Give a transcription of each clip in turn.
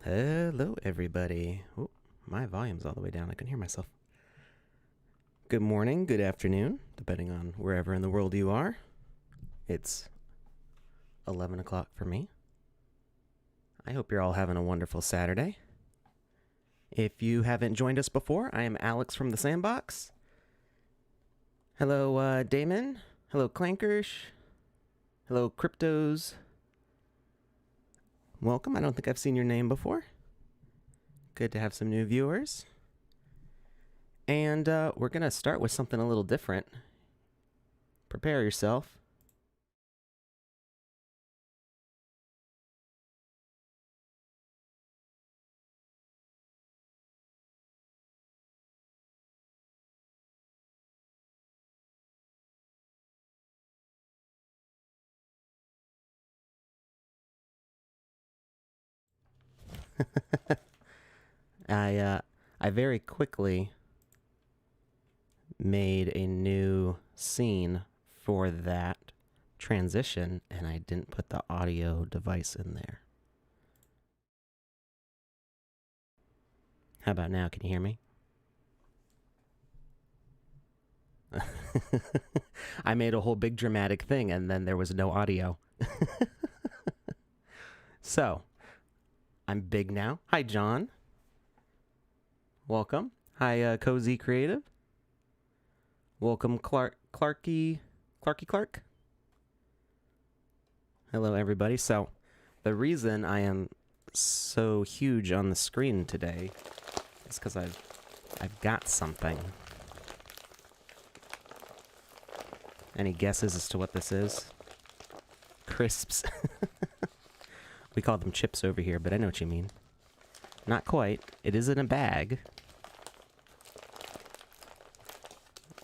Hello, everybody. Oh, my volume's all the way down. I can hear myself. Good morning, good afternoon, depending on wherever in the world you are. It's 11 o'clock for me. I hope you're all having a wonderful Saturday. If you haven't joined us before, I am Alex from the Sandbox. Hello, Damon. Hello, Clankers. Hello, Cryptos. Welcome. I don't think I've seen your name before. Good to have some new viewers. And we're going to start with something a little different. Prepare yourself. I very quickly made a new scene for that transition, and I didn't put the audio device in there. How about now? Can you hear me? I made a whole big dramatic thing, and then there was no audio. So, I'm big now. Hi, John. Welcome. Hi, Cozy Creative. Welcome, Clarky Clark. Hello, everybody. So, the reason I am so huge on the screen today is because I've got something. Any guesses as to what this is? Crisps. We call them chips over here, but I know what you mean. Not quite. It is in a bag.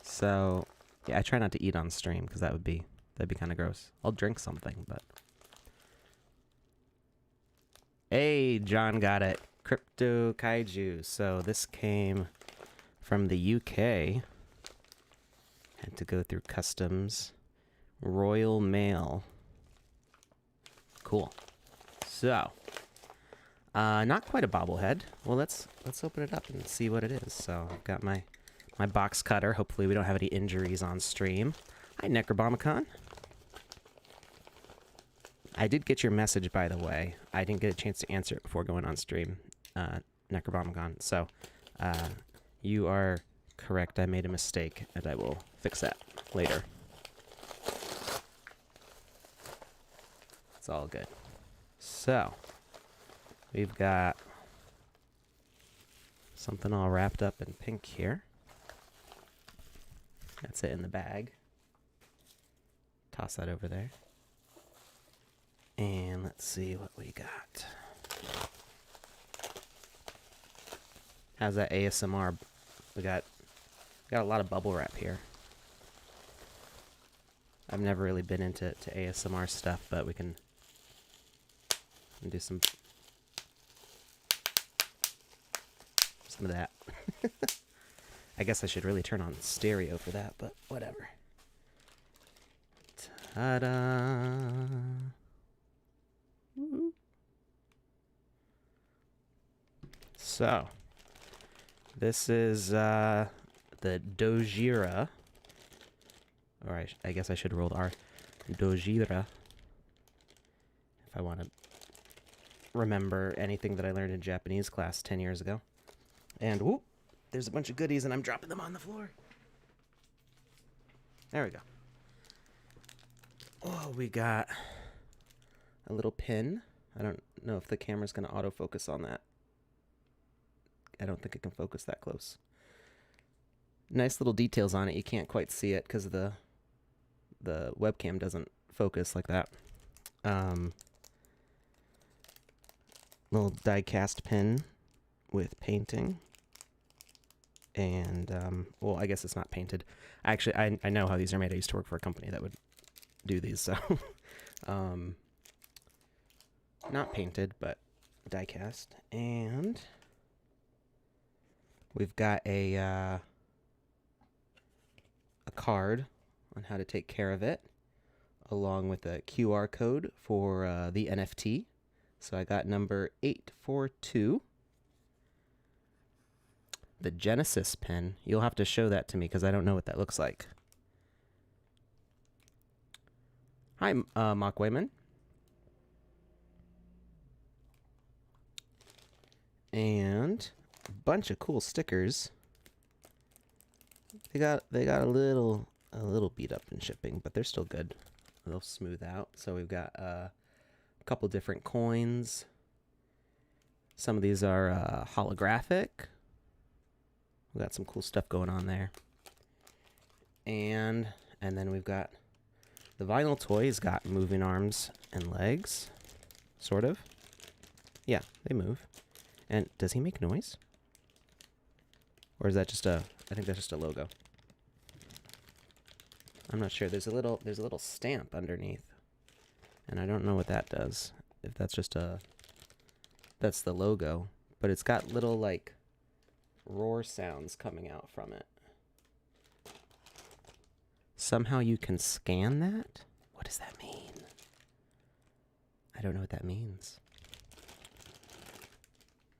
So, yeah, I try not to eat on stream because that'd be kind of gross. I'll drink something, but. Hey, John got it. Crypto Kaiju. So this came from the UK. Had to go through customs. Royal Mail. Cool. So, not quite a bobblehead. Well, let's open it up and see what it is. So I've got my box cutter. Hopefully we don't have any injuries on stream. Hi, Necrobomicon. I did get your message, by the way. I didn't get a chance to answer it before going on stream, Necrobomicon. So, you are correct. I made a mistake, and I will fix that later. It's all good. So, we've got something all wrapped up in pink here. That's it in the bag. Toss that over there. And let's see what we got. How's that ASMR? We got a lot of bubble wrap here. I've never really been into ASMR stuff, but we can do some of that. I guess I should really turn on stereo for that, but whatever. Ta-da! So, this is the Dojira, or I guess I should roll the R. Dojira, if I want to remember anything that I learned in Japanese class 10 years ago. And whoop, there's a bunch of goodies and I'm dropping them on the floor. There we go. Oh, we got a little pin. I don't know if the camera's going to autofocus on that. I don't think it can focus that close. Nice little details on it. You can't quite see it because the webcam doesn't focus like that. Little die-cast pin with painting. And, well, I guess it's not painted. Actually, I know how these are made. I used to work for a company that would do these, so. Not painted, but die-cast. And we've got a card on how to take care of it, along with a QR code for the NFT So I got number 842. The Genesis pen. You'll have to show that to me because I don't know what that looks like. Hi, Mock Wayman. And a bunch of cool stickers. They got a little beat up in shipping, but they're still good. They'll smooth out. So we've got a couple different coins. Some of these are holographic. We got some cool stuff going on there. And then we've got the vinyl toys got moving arms and legs, sort of. Yeah, they move. And does he make noise? Or is that just I think that's just a logo. I'm not sure. There's a little stamp underneath. And I don't know what that does. If that's just that's the logo, but it's got little like roar sounds coming out from it. Somehow you can scan that? What does that mean? I don't know what that means.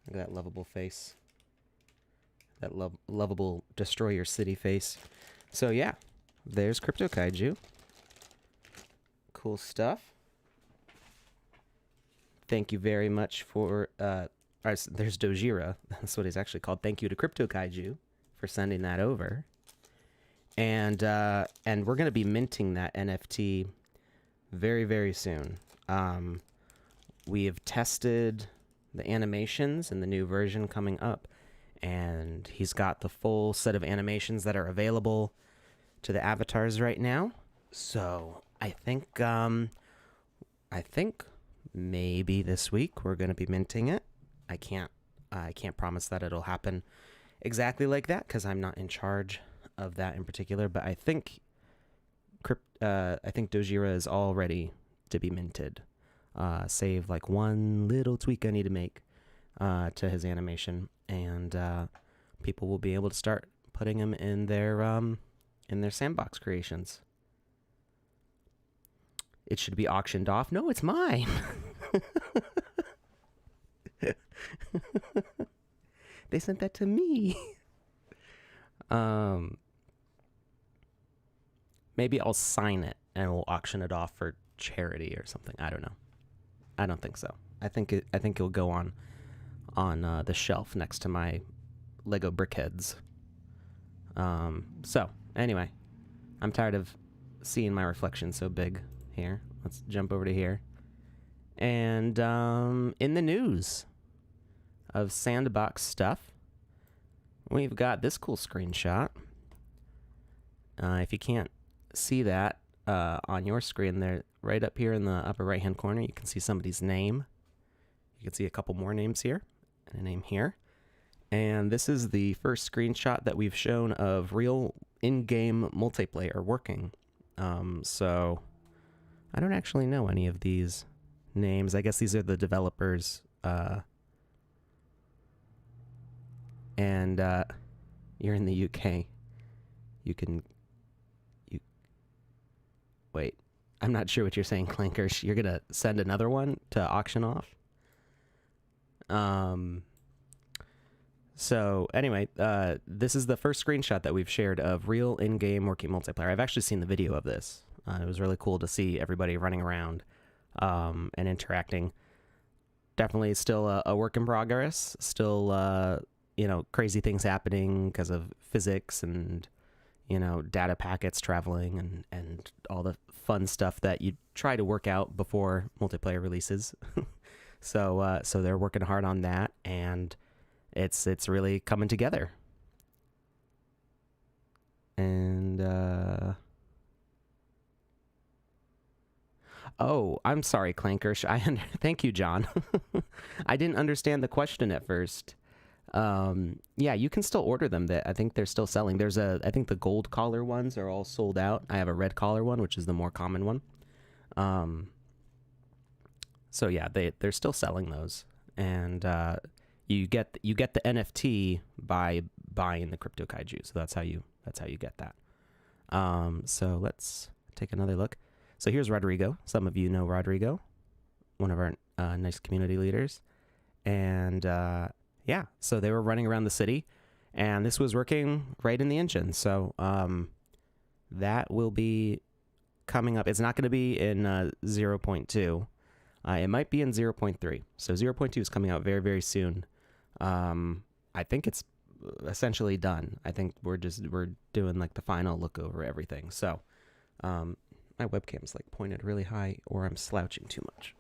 Look at that lovable face. That lovable destroy your city face. So yeah, there's Crypto Kaiju. Cool stuff. Thank you very much for there's Dojira. That's what he's actually called. Thank you to Crypto Kaiju for sending that over. And we're gonna be minting that NFT very, very soon. We have tested the animations in the new version coming up, and he's got the full set of animations that are available to the avatars right now. So I think maybe this week we're gonna be minting it. I can't promise that it'll happen exactly like that because I'm not in charge of that in particular, but I think Dojira is all ready to be minted. Save like one little tweak I need to make to his animation, and people will be able to start putting him in their Sandbox creations. It should be auctioned off. No, it's mine. They sent that to me. Maybe I'll sign it and we'll auction it off for charity or something. I don't know. I don't think so. I think it'll go on the shelf next to my Lego brickheads. So anyway, I'm tired of seeing my reflection so big here. Let's jump over to here. And in the news of Sandbox stuff, we've got this cool screenshot. If you can't see that on your screen there, right up here in the upper right hand corner, you can see somebody's name. You can see a couple more names here and a name here. And this is the first screenshot that we've shown of real in-game multiplayer working. So I don't actually know any of these names. I guess these are the developers. And you're in the UK. Wait, I'm not sure what you're saying, Clankers. You're gonna send another one to auction off? So anyway, this is the first screenshot that we've shared of real in-game working multiplayer. I've actually seen the video of this. It was really cool to see everybody running around and interacting. Definitely still a work in progress. Still, crazy things happening because of physics and, data packets traveling and all the fun stuff that you try to work out before multiplayer releases. So they're working hard on that, and it's really coming together. And oh, I'm sorry, Clankers. Thank you, John. I didn't understand the question at first. Yeah, you can still order them. I think they're still selling. I think the gold collar ones are all sold out. I have a red collar one, which is the more common one. So yeah, they're still selling those, and you get the NFT by buying the Crypto Kaiju. So that's how you get that. So let's take another look. So here's Rodrigo. Some of you know Rodrigo, one of our nice community leaders. And yeah, so they were running around the city, and this was working right in the engine. So that will be coming up. It's not going to be in 0.2. It might be in 0.3. So 0.2 is coming out very, very soon. I think it's essentially done. I think we're doing like the final look over everything. So my webcam's like pointed really high, or I'm slouching too much.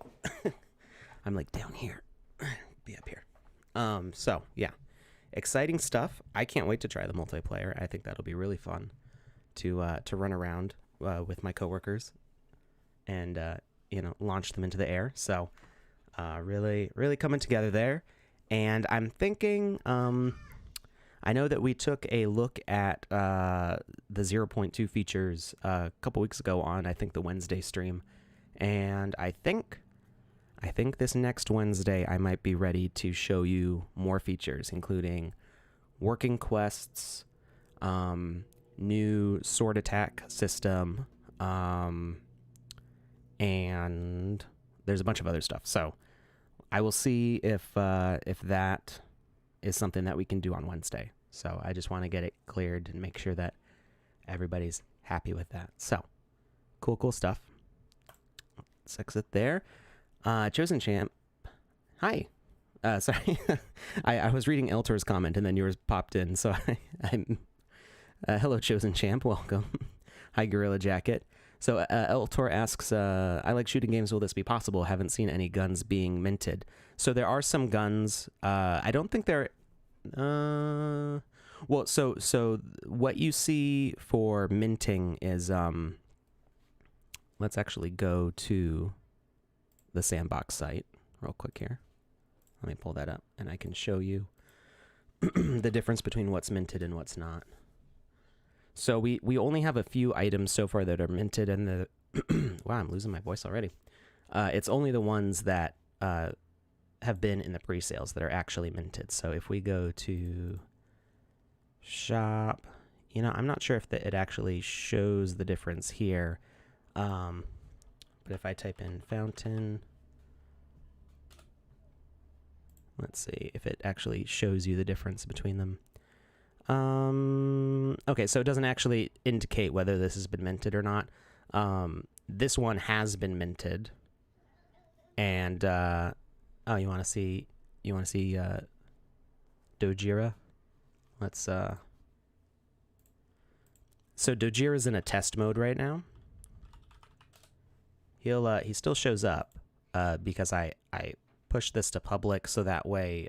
I'm like down here. Be up here. So yeah, exciting stuff. I can't wait to try the multiplayer. I think that'll be really fun to run around with my coworkers and launch them into the air. So really, really coming together there. And I'm thinking, I know that we took a look at the 0.2 features a couple weeks ago on, I think, the Wednesday stream. And I think this next Wednesday I might be ready to show you more features, including working quests, new sword attack system, and there's a bunch of other stuff. So I will see if that is something that we can do on Wednesday. So I just want to get it cleared and make sure that everybody's happy with that. So cool stuff. Let's exit there. Chosen Champ. Hi. Sorry. I was reading Eltor's comment and then yours popped in. So I'm hello, Chosen Champ. Welcome. Hi, Gorilla Jacket. So Eltor asks, I like shooting games. Will this be possible? Haven't seen any guns being minted. So there are some guns. I don't think they're... well, so what you see for minting is... let's actually go to the Sandbox site real quick here. Let me pull that up and I can show you the difference between what's minted and what's not. So we only have a few items so far that are minted, and the wow, I'm losing my voice already. It's only the ones that have been in the pre-sales that are actually minted. So if we go to shop, I'm not sure if it actually shows the difference here. But if I type in fountain, let's see if it actually shows you the difference between them. Okay, so it doesn't actually indicate whether this has been minted or not. This one has been minted, and oh, you want to see Dojira? Let's so Dojira's in a test mode right now. He still shows up because I pushed this to public, so that way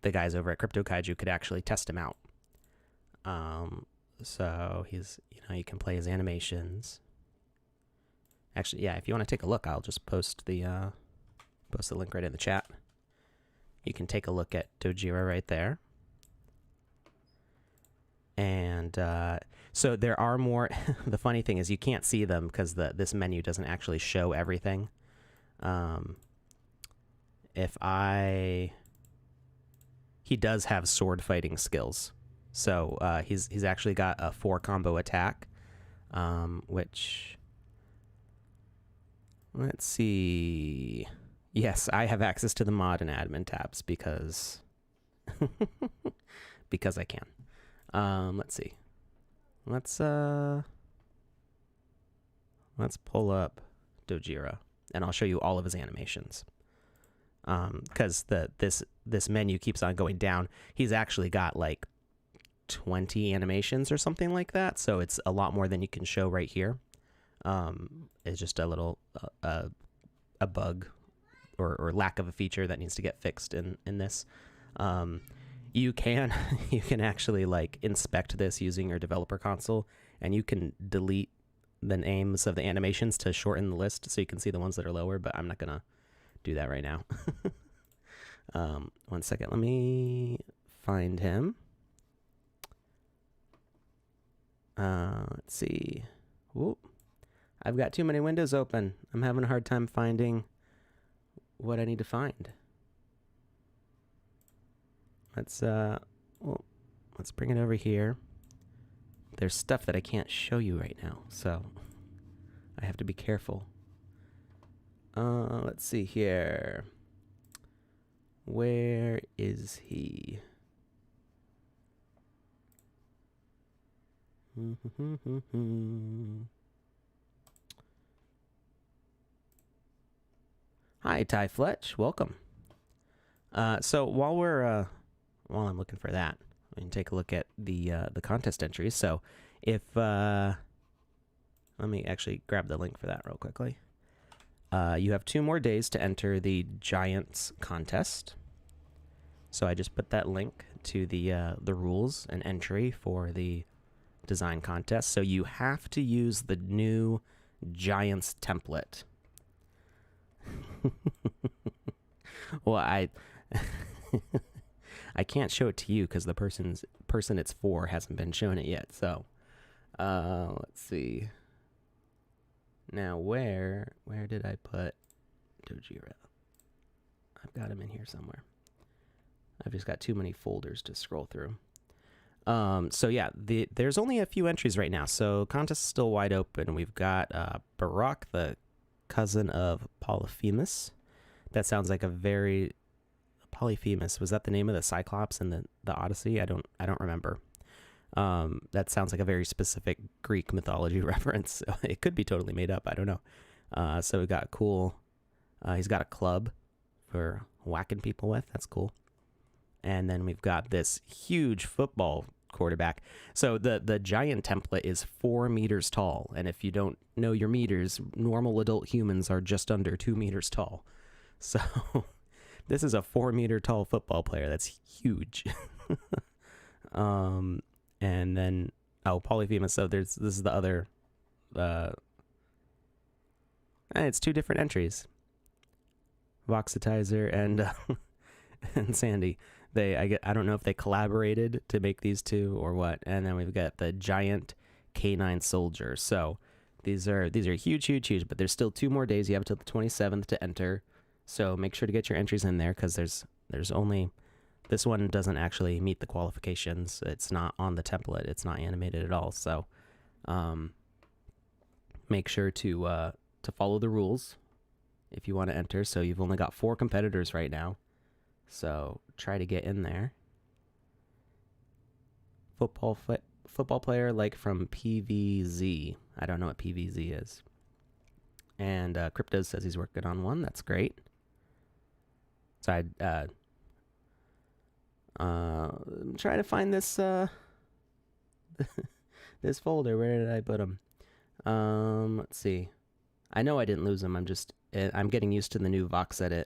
the guys over at Crypto Kaiju could actually test him out. So he's, you can play his animations. Actually, yeah, if you want to take a look, I'll just post the link right in the chat. You can take a look at Dojira right there. And so there are more. The funny thing is you can't see them because this menu doesn't actually show everything. He does have sword fighting skills. So he's actually got a 4-combo attack, which, let's see. Yes, I have access to the mod and admin tabs because because I can. Let's see. Let's pull up Dojira and I'll show you all of his animations. Because this menu keeps on going down. He's actually got like 20 animations or something like that, so it's a lot more than you can show right here. It's just a little a bug or lack of a feature that needs to get fixed in this. You can actually like inspect this using your developer console, and you can delete the names of the animations to shorten the list so you can see the ones that are lower, but I'm not gonna do that right now. 1 second, let me find him. Let's see. Whoop. I've got too many windows open. I'm having a hard time finding what I need to find. Let's bring it over here. There's stuff that I can't show you right now, so I have to be careful. Let's see here. Where is he? Hi, Ty Fletch. Welcome. So while I'm looking for that, we can take a look at the contest entries. So if let me actually grab the link for that real quickly. You have 2 more days to enter the Giants contest. So I just put that link to the rules and entry for the design contest. So you have to use the new Giants template. Well, I can't show it to you because the person it's for hasn't been shown it yet. So let's see. Now where did I put Dojira? I've got him in here somewhere. I've just got too many folders to scroll through. So yeah, there's only a few entries right now. So contest is still wide open. We've got Barak, the cousin of Polyphemus. That sounds like a very Polyphemus. Was that the name of the Cyclops in the Odyssey? I don't remember. That sounds like a very specific Greek mythology reference. It could be totally made up. I don't know. So we got cool. He's got a club for whacking people with. That's cool. And then we've got this huge football quarterback. So the giant template is 4 meters tall. And if you don't know your meters, normal adult humans are just under 2 meters tall. So this is a 4 meter tall football player. That's huge. And then, Polyphemus. So this is the other, it's 2 different entries. Voxetizer and Sandy. I don't know if they collaborated to make these 2 or what. And then we've got the giant canine soldier. So these are huge, but there's still 2 more days. You have until the 27th to enter. So make sure to get your entries in there because there's only, this one doesn't actually meet the qualifications. It's not on the template. It's not animated at all. So make sure to follow the rules if you want to enter. So you've only got 4 competitors right now. So try to get in there. Football player like from PVZ. I don't know what PVZ is. And Crypto says he's working on one. That's great. So I'm trying to find this this folder. Where did I put them? Let's see. I know I didn't lose them. I'm getting used to the new VoxEdit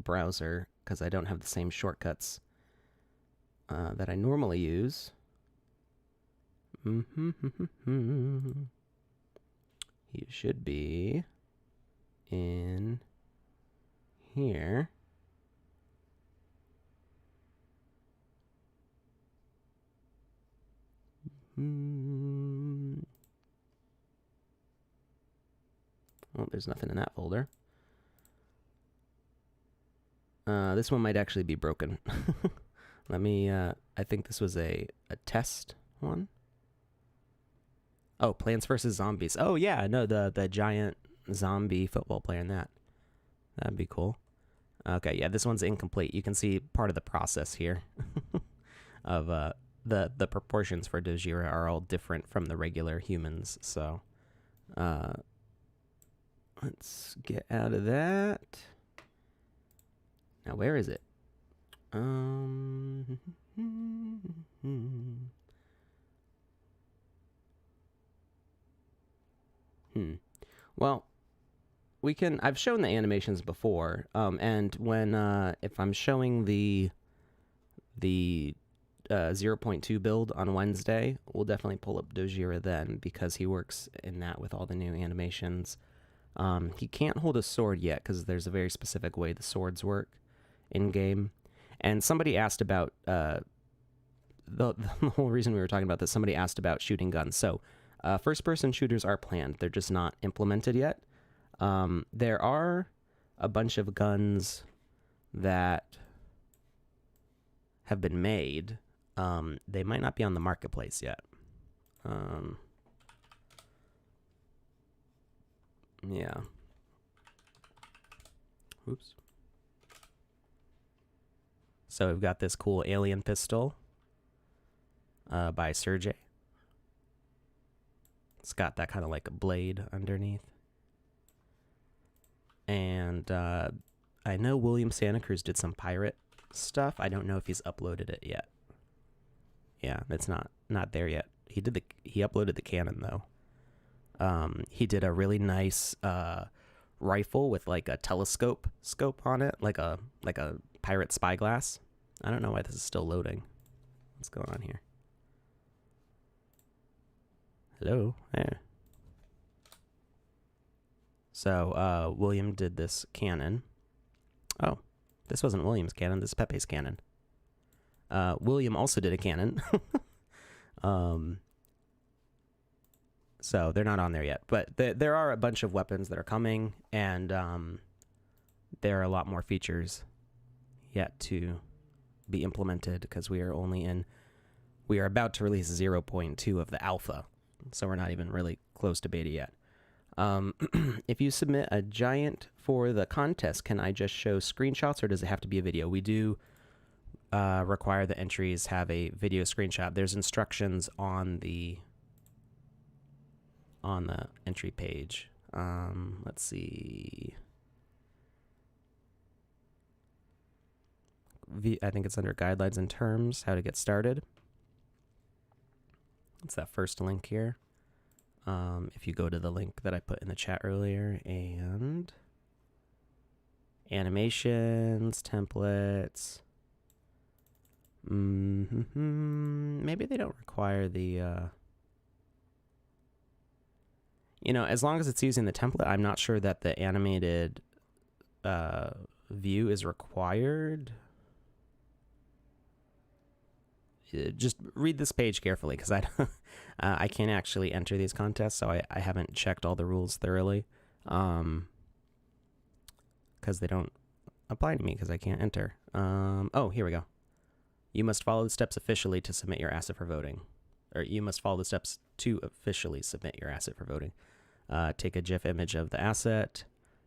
browser because I don't have the same shortcuts that I normally use. You should be in here. Well, there's nothing in that folder. This one might actually be broken. Let me, I think this was a test one. Oh, Plants vs. Zombies. Oh, yeah, no, the giant zombie football player in that. That'd be cool. Okay, yeah, this one's incomplete. You can see part of the process here of the proportions for Dojira are all different from the regular humans. So let's get out of that. Now, where is it? Well, I've shown the animations before, and when if I'm showing the 0.2 build on Wednesday, we'll definitely pull up Dojira then because he works in that with all the new animations. He can't hold a sword yet because there's a very specific way the swords work in game. And somebody asked about the whole reason we were talking about this. Somebody asked about shooting guns. So first-person shooters are planned. They're just not implemented yet. There are a bunch of guns that have been made. They might not be on the marketplace yet. Yeah. Oops. So we've got this cool alien pistol by Sergey. It's got that kind of like a blade underneath. And I know William Santa Cruz did some pirate stuff. I don't know if he's uploaded it yet. Yeah, it's not there yet. He uploaded the cannon though. He did a really nice rifle with like a telescope scope on it, like a pirate spyglass. I don't know why this is still loading. What's going on here? Hello? There. So, William did this cannon. Oh, this wasn't William's cannon. This is Pepe's cannon. William also did a cannon. So they're not on there yet. But there are a bunch of weapons that are coming, and there are a lot more features yet to be implemented because we are about to release 0.2 of the alpha. So we're not even really close to beta yet. If you submit a giant for the contest, can I just show screenshots or does it have to be a video? We do require the entries have a video screenshot. There's instructions on the entry page. Let's see. I think it's under guidelines and terms, how to get started. It's that first link here. If you go to the link that I put in the chat earlier, and animations, templates. Maybe they don't require the, as long as it's using the template, I'm not sure that the animated view is required. Just read this page carefully because I can't actually enter these contests, so I haven't checked all the rules thoroughly because they don't apply to me because I can't enter. Oh, here we go. You must follow the steps officially to submit your asset for voting. Or you must follow the steps to officially submit your asset for voting. Take a GIF image of the asset.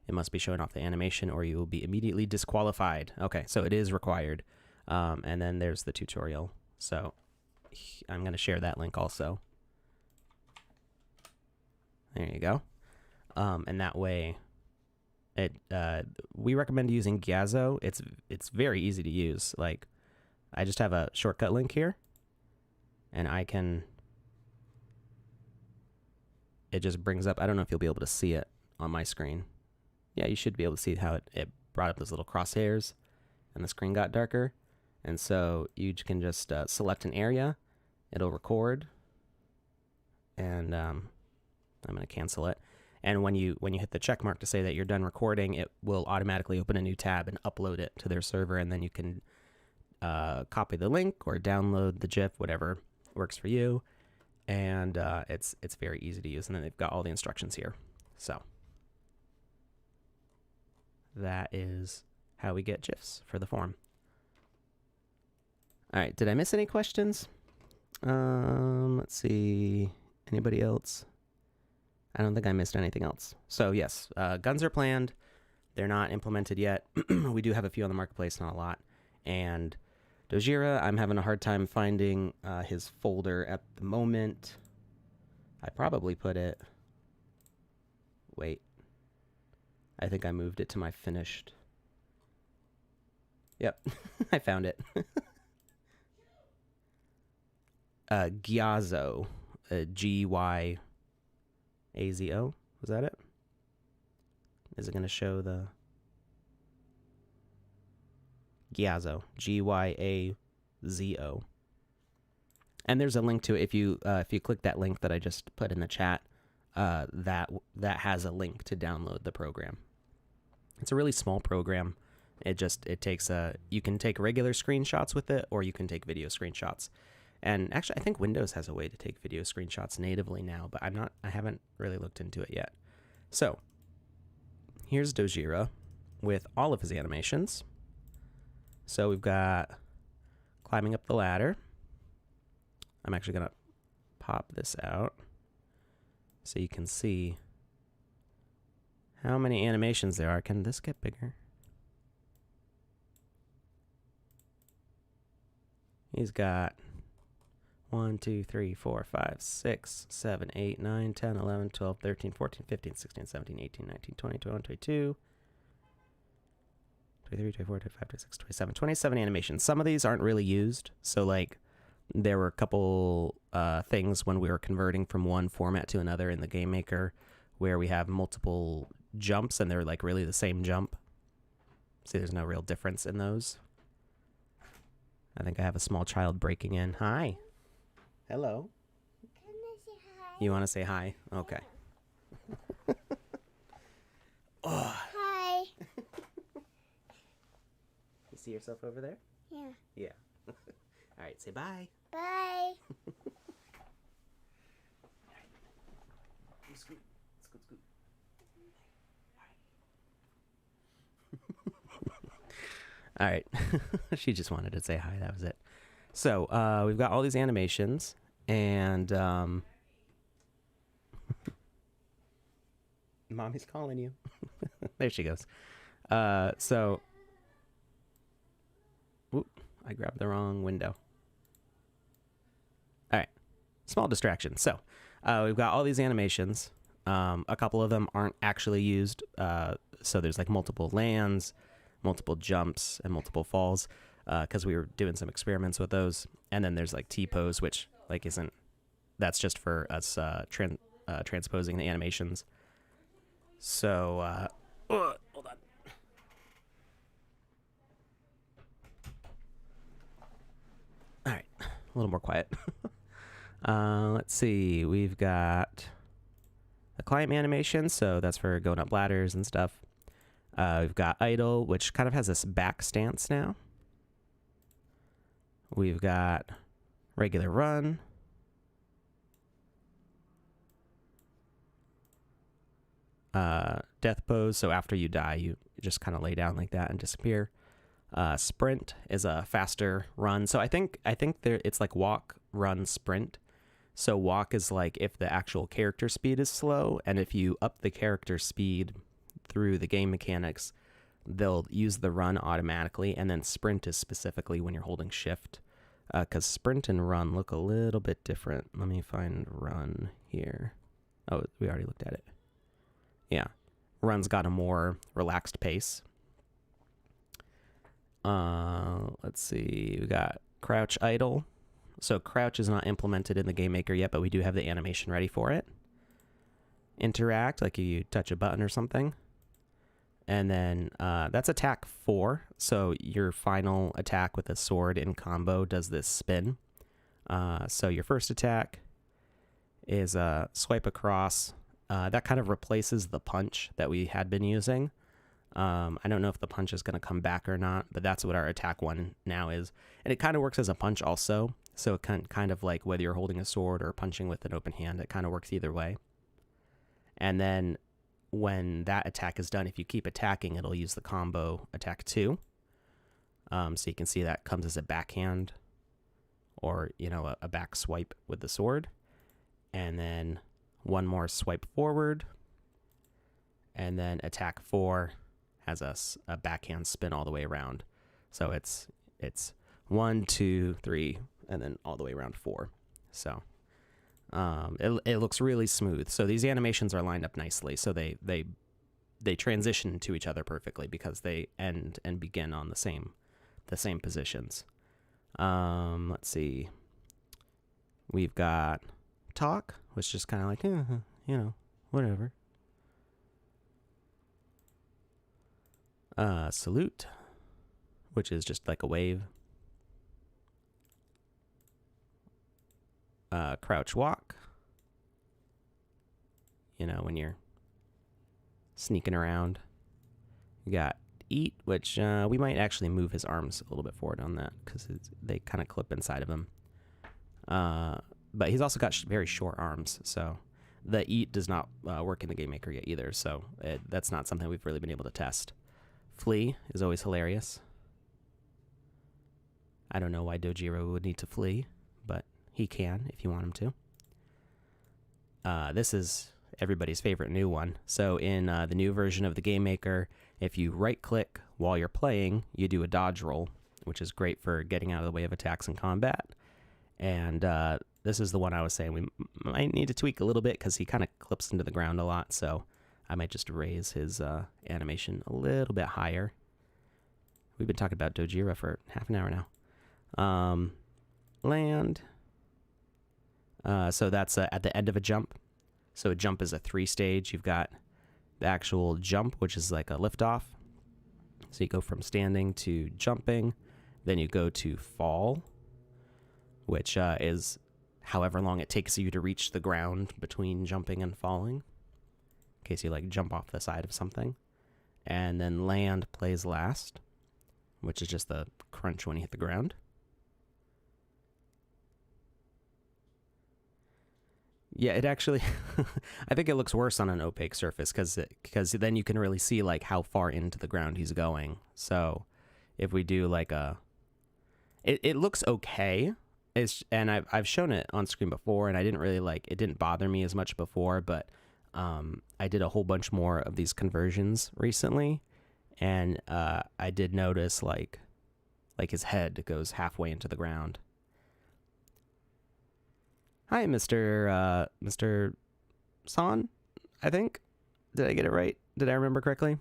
It must be showing off the animation or you will be immediately disqualified. Okay, so it is required. And then there's the tutorial. So I'm going to share that link also. There you go. And that way, we recommend using Gyazo. It's very easy to use. Like, I just have a shortcut link here, and it just brings up, I don't know if you'll be able to see it on my screen. Yeah, you should be able to see how it brought up those little crosshairs, and the screen got darker. And so you can just select an area, it'll record, and I'm going to cancel it. And when you hit the check mark to say that you're done recording, it will automatically open a new tab and upload it to their server, and then you can copy the link or download the GIF, whatever works for you. And it's very easy to use, and then they've got all the instructions here. So that is how we get GIFs for the form. All right, did I miss any questions? Let's see. Anybody else? I don't think I missed anything else. So yes, guns are planned. They're not implemented yet. We do have a few on the marketplace, not a lot. And Dojira, I'm having a hard time finding his folder at the moment. I probably put it... Wait. I think I moved it to my finished... Yep, I found it. Gyazo, Gyazo. Was that it? Is it going to show the Gyazo, Gyazo? And there's a link to it. If you click that link that I just put in the chat, that has a link to download the program. It's a really small program. It takes you can take regular screenshots with it, or you can take video screenshots. And actually, I think Windows has a way to take video screenshots natively now, but I haven't really looked into it yet. So here's Dojira with all of his animations. So we've got climbing up the ladder. I'm actually going to pop this out so you can see how many animations there are. Can this get bigger? He's got 1, 2, 3, 4, 5, 6, 7, 8, 9, 10, 11, 12, 13, 14, 15, 16, 17, 18, 19, 20, 21, 22, 23, 24, 25, 26, 27, 27 animations. Some of these aren't really used. So like there were a couple things when we were converting from one format to another in the Game Maker where we have multiple jumps and they're like really the same jump. See, there's no real difference in those. I think I have a small child breaking in. Hi. Hello. Can I say hi? You want to say hi? Okay. Oh. Hi. You see yourself over there? Yeah. Yeah. All right, say bye. Bye. Scoot, scoot, scoot. All right. She just wanted to say hi. That was it. So we've got all these animations, and Mommy's calling you. There she goes. So, whoop, I grabbed the wrong window. All right, small distraction. So we've got all these animations. A couple of them aren't actually used. So there's like multiple lands, multiple jumps, and multiple falls, because we were doing some experiments with those. And then there's like T-pose, which like isn't, that's just for us transposing the animations. So, hold on. All right, a little more quiet. Let's see, we've got the climb animation, so that's for going up ladders and stuff. We've got idle, which kind of has this back stance now. We've got regular run. Death pose, so after you die, you just kind of lay down like that and disappear. Sprint is a faster run. So I think there it's like walk, run, sprint. So walk is like if the actual character speed is slow, and if you up the character speed through the game mechanics, they'll use the run automatically. And then sprint is specifically when you're holding shift, because sprint and run look a little bit different. Let me find run here. Oh, we already looked at it. Yeah, run's got a more relaxed pace. Let's see, we got crouch idle. So crouch is not implemented in the Game Maker yet, but we do have the animation ready for it. Interact, like you touch a button or something. And then that's attack 4. So your final attack with a sword in combo does this spin. So your first attack is swipe across. That kind of replaces the punch that we had been using. I don't know if the punch is going to come back or not, but that's what our attack 1 now is. And it kind of works as a punch also. So it kind of like whether you're holding a sword or punching with an open hand, it kind of works either way. And then when that attack is done, if you keep attacking, it'll use the combo attack 2. So you can see that comes as a backhand or, you know, a back swipe with the sword. And then one more swipe forward. And then attack 4 has a backhand spin all the way around. So it's 1, 2, 3, and then all the way around 4. So it looks really smooth. So these animations are lined up nicely. So they transition to each other perfectly because they end and begin on the same positions. Let's see. We've got talk, which is just kind of like, you know, whatever. Salute, which is just like a wave. Crouch walk, you know, when you're sneaking around. You got eat, which we might actually move his arms a little bit forward on that because they kind of clip inside of him. But he's also got very short arms, so the eat does not work in the Game Maker yet either, so that's not something we've really been able to test. Flee is always hilarious. I don't know why Dojiro would need to flee, but he can if you want him to. This is everybody's favorite new one. So in the new version of the Game Maker, if you right-click while you're playing, you do a dodge roll, which is great for getting out of the way of attacks in combat. And this is the one I was saying we might need to tweak a little bit because he kind of clips into the ground a lot. So I might just raise his animation a little bit higher. We've been talking about Dojira for half an hour now. Land. So that's at the end of a jump. So a jump is a 3-stage. You've got the actual jump, which is like a liftoff. So you go from standing to jumping. Then you go to fall, which is however long it takes you to reach the ground between jumping and falling, in case you like jump off the side of something. And then land plays last, which is just the crunch when you hit the ground. Yeah, it actually, I think it looks worse on an opaque surface because then you can really see like how far into the ground he's going. So if we do like it looks okay. And I've shown it on screen before, and I didn't really like, it didn't bother me as much before, but I did a whole bunch more of these conversions recently, and I did notice like his head goes halfway into the ground. Hi, Mr. San, I think. Did I get it right? Did I remember correctly?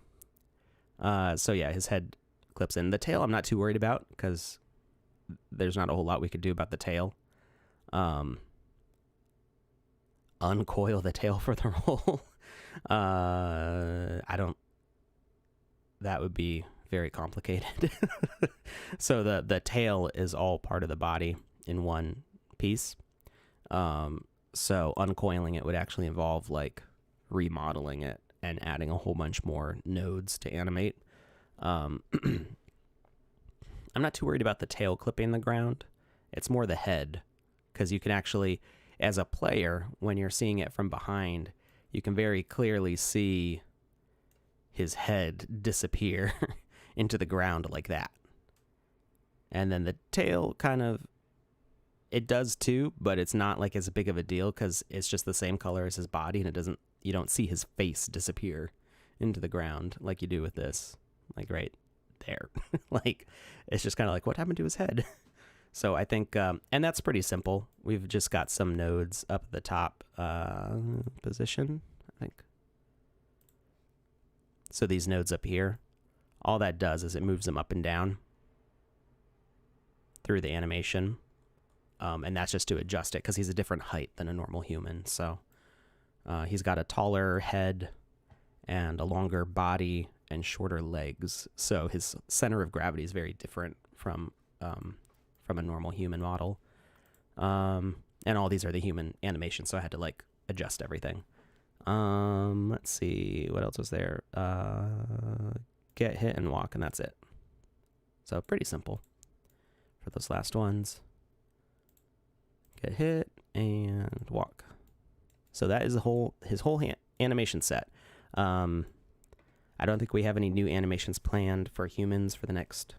So yeah, his head clips in. The tail I'm not too worried about because there's not a whole lot we could do about the tail. Uncoil the tail for the roll. That would be very complicated. So the tail is all part of the body in one piece. So uncoiling it would actually involve like remodeling it and adding a whole bunch more nodes to animate. I'm not too worried about the tail clipping the ground. It's more the head, because you can actually, as a player, when you're seeing it from behind, you can very clearly see his head disappear into the ground like that. And then the tail kind of, it does too, but it's not like as big of a deal because it's just the same color as his body, and you don't see his face disappear into the ground like you do with this, like right there. Like, it's just kind of like, what happened to his head? So I think, and that's pretty simple. We've just got some nodes up at the top position, I think. So these nodes up here, all that does is it moves them up and down through the animation. And that's just to adjust it because he's a different height than a normal human. So he's got a taller head and a longer body and shorter legs. So his center of gravity is very different from a normal human model. And all these are the human animations, so I had to like adjust everything. Let's see, what else was there? Get, hit, and walk, and that's it. So pretty simple for those last ones. Get hit and walk. So that is his whole animation set. I don't think we have any new animations planned for humans for the next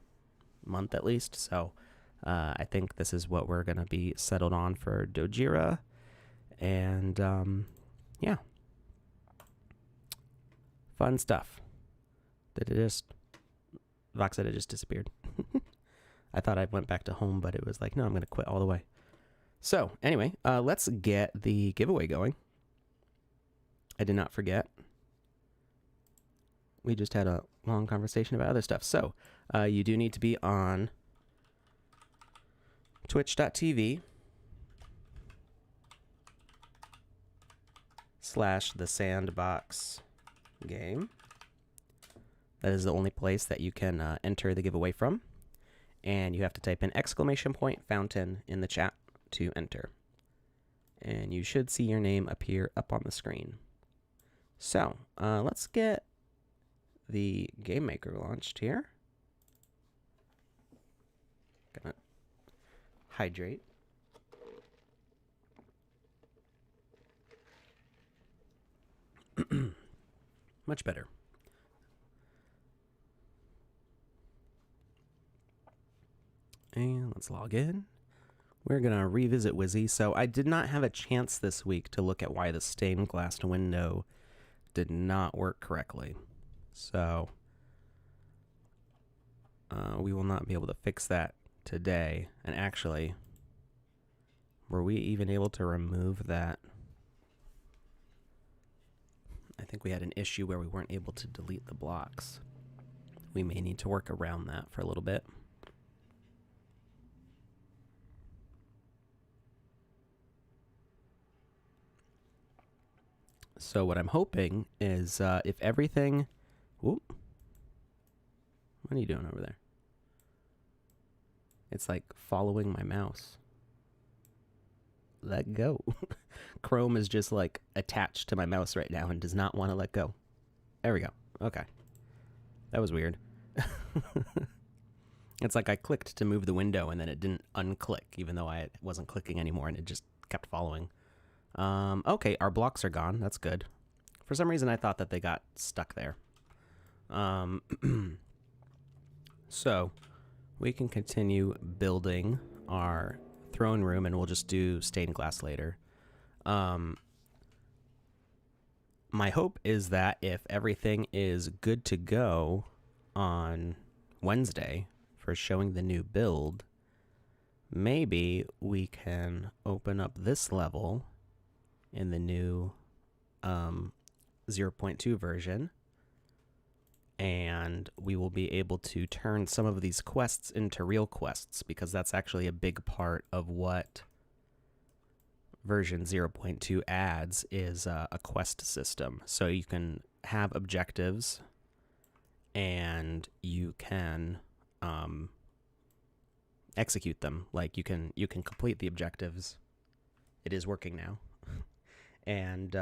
month at least. So I think this is what we're going to be settled on for Dojira. And yeah. Fun stuff. Did it just... VoxEdit just disappeared. I thought I went back to home, but it was like, no, I'm going to quit all the way. So anyway, let's get the giveaway going. I did not forget. We just had a long conversation about other stuff. So you do need to be on twitch.tv/the Sandbox game. That is the only place that you can enter the giveaway from. And you have to type in !fountain in the chat to enter. And you should see your name appear up on the screen. So let's get the game maker launched here. Gonna hydrate. Much better. And let's log in. We're going to revisit Wizzy. So I did not have a chance this week to look at why the stained glass window did not work correctly. So we will not be able to fix that today. And actually, were we even able to remove that? I think we had an issue where we weren't able to delete the blocks. We may need to work around that for a little bit. So what I'm hoping is if everything... Whoop. What are you doing over there? It's like following my mouse. Let go. Chrome is just like attached to my mouse right now and does not want to let go. There we go. Okay. That was weird. It's like I clicked to move the window and then it didn't unclick, even though I wasn't clicking anymore, and it just kept following. Okay, our blocks are gone. That's good. For some reason, I thought that they got stuck there. So we can continue building our throne room, and we'll just do stained glass later. My hope is that if everything is good to go on Wednesday for showing the new build, maybe we can open up this level in the new 0.2 version, and we will be able to turn some of these quests into real quests, because that's actually a big part of what version 0.2 adds is a quest system. So you can have objectives and you can execute them. Like you can complete the objectives. It is working now. And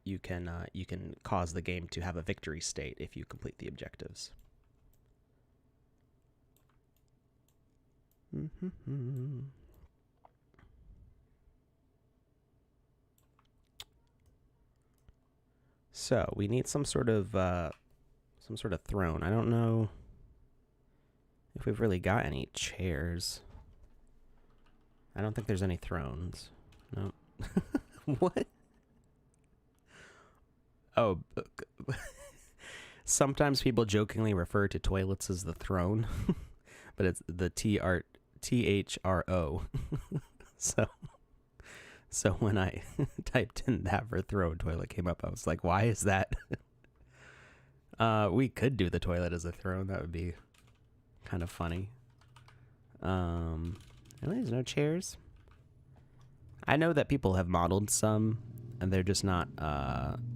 you can cause the game to have a victory state if you complete the objectives. So we need some sort of throne. I don't know if we've really got any chairs. I don't think there's any thrones. No. What? Oh, sometimes people jokingly refer to toilets as the throne, but it's the THRO. So when I typed in that for throne, toilet came up. I was like, why is that? We could do the toilet as a throne. That would be kind of funny. Really, there's no chairs? I know that people have modeled some, and they're just not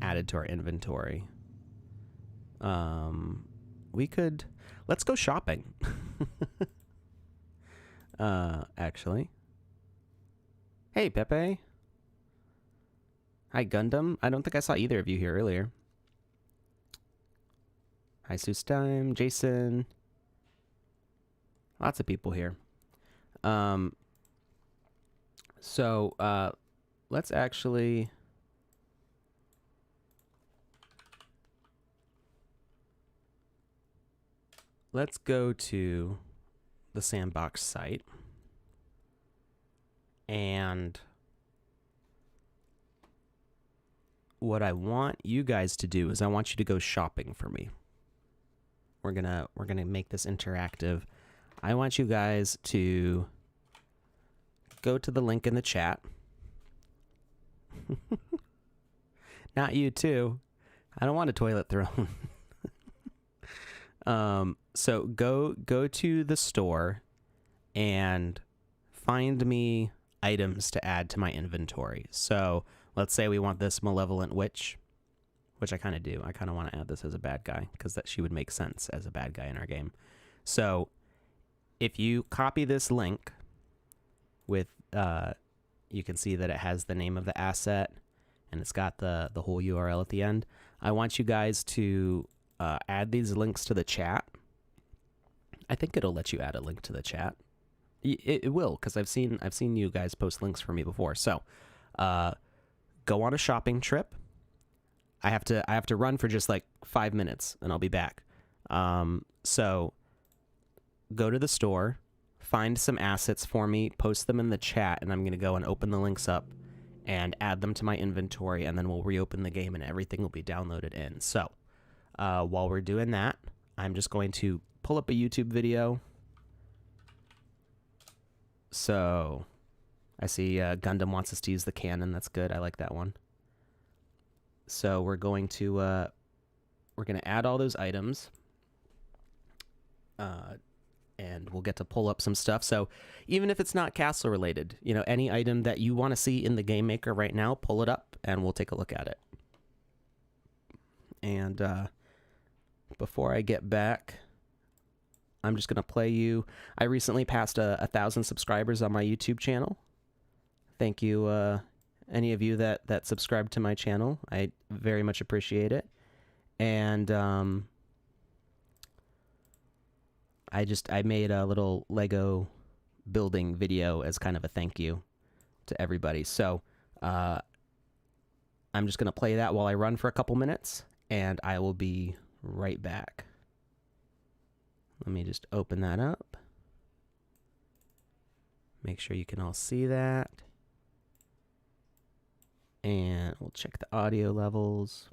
added to our inventory. Let's go shopping. Actually. Hey, Pepe. Hi, Gundam. I don't think I saw either of you here earlier. Hi, Sustime, Jason. Lots of people here. So let's actually... Let's go to the Sandbox site. And what I want you guys to do is I want you to go shopping for me. We're gonna make this interactive. I want you guys to go to the link in the chat. Not you too. I don't want a toilet throne. So go to the store and find me items to add to my inventory. So let's say we want this malevolent witch, which I kind of do. I kind of want to add this as a bad guy because that she would make sense as a bad guy in our game. So if you copy this link with, you can see that it has the name of the asset and it's got the whole URL at the end. I want you guys to add these links to the chat. I think it'll let you add a link to the chat. It will, because I've seen you guys post links for me before. So, go on a shopping trip. I have to run for just like 5 minutes, and I'll be back. So, go to the store, find some assets for me, post them in the chat, and I'm gonna go and open the links up and add them to my inventory, and then we'll reopen the game, and everything will be downloaded in. So, While we're doing that, I'm just going to pull up a YouTube video. So I see Gundam wants us to use the cannon. That's good. I like that one. So we're going to add all those items. And we'll get to pull up some stuff. So even if it's not castle related, any item that you want to see in the game maker right now, pull it up and we'll take a look at it. And before I get back, I'm just going to play you. I recently passed 1,000 subscribers on my YouTube channel. Thank you, any of you that subscribe to my channel. I very much appreciate it. And I made a little Lego building video as kind of a thank you to everybody. So I'm just going to play that while I run for a couple minutes, and I will be right back. Let me just open that up. Make sure you can all see that. And we'll check the audio levels.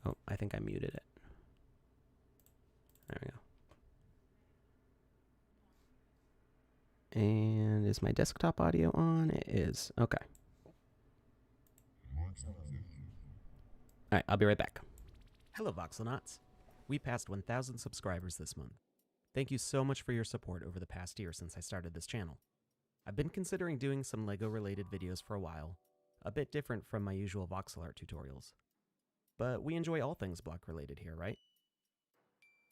Oh, I think I muted it. There we go. And is my desktop audio on? It is. Okay. All right, I'll be right back. Hello, Voxelnauts. We passed 1,000 subscribers this month. Thank you so much for your support over the past year since I started this channel. I've been considering doing some LEGO-related videos for a while, a bit different from my usual voxel art tutorials. But we enjoy all things block-related here, right?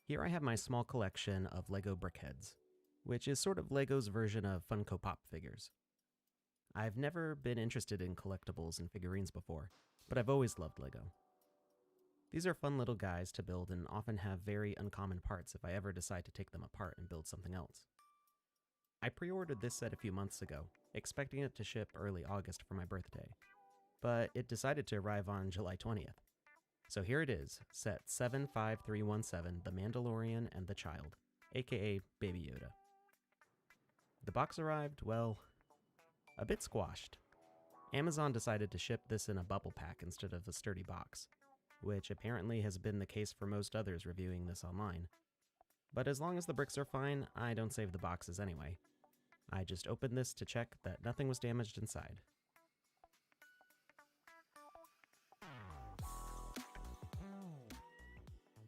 Here I have my small collection of LEGO brickheads, which is sort of LEGO's version of Funko Pop figures. I've never been interested in collectibles and figurines before, but I've always loved LEGO. These are fun little guys to build and often have very uncommon parts if I ever decide to take them apart and build something else. I pre-ordered this set a few months ago, expecting it to ship early August for my birthday, but it decided to arrive on July 20th. So here it is, set 75317, The Mandalorian and the Child, aka Baby Yoda. The box arrived, well, a bit squashed. Amazon decided to ship this in a bubble pack instead of a sturdy box, which apparently has been the case for most others reviewing this online. But as long as the bricks are fine, I don't save the boxes anyway. I just opened this to check that nothing was damaged inside.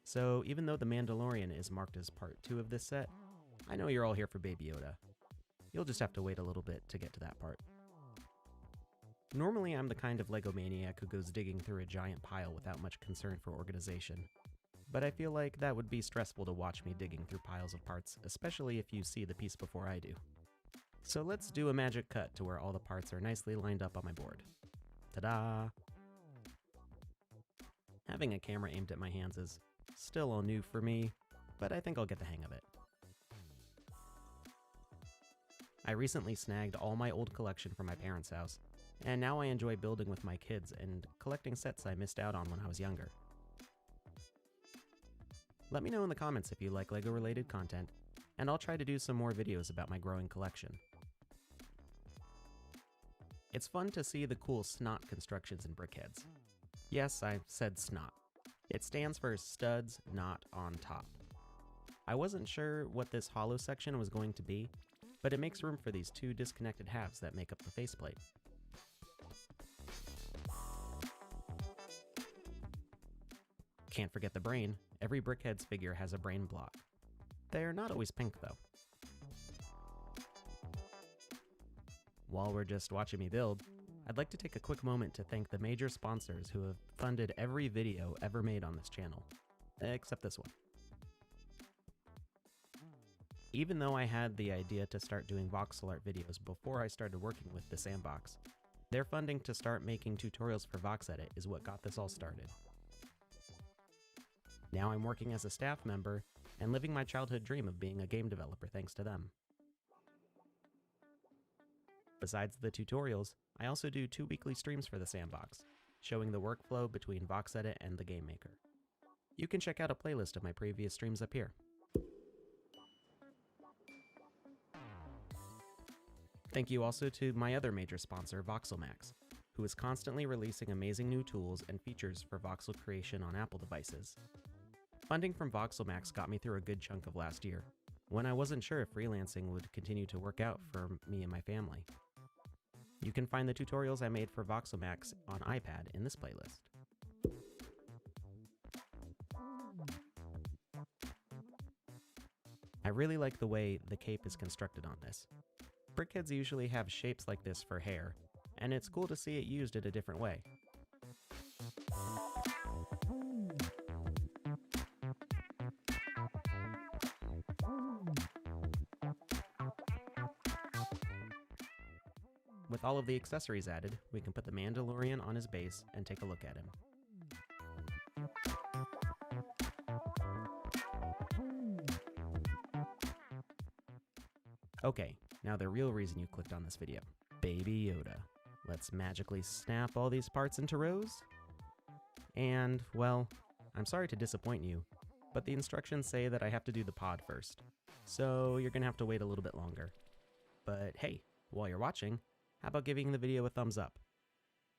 So even though The Mandalorian is marked as part 2 of this set, I know you're all here for Baby Yoda. You'll just have to wait a little bit to get to that part. Normally I'm the kind of LEGO maniac who goes digging through a giant pile without much concern for organization, but I feel like that would be stressful to watch me digging through piles of parts, especially if you see the piece before I do. So let's do a magic cut to where all the parts are nicely lined up on my board. Ta-da! Having a camera aimed at my hands is still all new for me, but I think I'll get the hang of it. I recently snagged all my old collection from my parents' house, and now I enjoy building with my kids and collecting sets I missed out on when I was younger. Let me know in the comments if you like LEGO related content, and I'll try to do some more videos about my growing collection. It's fun to see the cool snot constructions in brickheads. Yes, I said snot. It stands for studs not on top. I wasn't sure what this hollow section was going to be, but it makes room for these two disconnected halves that make up the faceplate. Can't forget the brain. Every brickhead's figure has a brain block. They're not always pink though. While we're just watching me build, I'd like to take a quick moment to thank the major sponsors who have funded every video ever made on this channel, except this one. Even though I had the idea to start doing voxel art videos before I started working with the Sandbox, their funding to start making tutorials for VoxEdit is what got this all started. Now I'm working as a staff member and living my childhood dream of being a game developer thanks to them. Besides the tutorials, I also do 2 weekly streams for the Sandbox, showing the workflow between VoxEdit and the Game Maker. You can check out a playlist of my previous streams up here. Thank you also to my other major sponsor, VoxelMax, who is constantly releasing amazing new tools and features for voxel creation on Apple devices. Funding from VoxelMax got me through a good chunk of last year, when I wasn't sure if freelancing would continue to work out for me and my family. You can find the tutorials I made for VoxelMax on iPad in this playlist. I really like the way the cape is constructed on this. Brickheads usually have shapes like this for hair, and it's cool to see it used in a different way. With all of the accessories added, we can put the Mandalorian on his base and take a look at him. Okay, now the real reason you clicked on this video. Baby Yoda. Let's magically snap all these parts into rows. And, well, I'm sorry to disappoint you, but the instructions say that I have to do the pod first. So you're gonna have to wait a little bit longer. But hey, while you're watching, how about giving the video a thumbs up?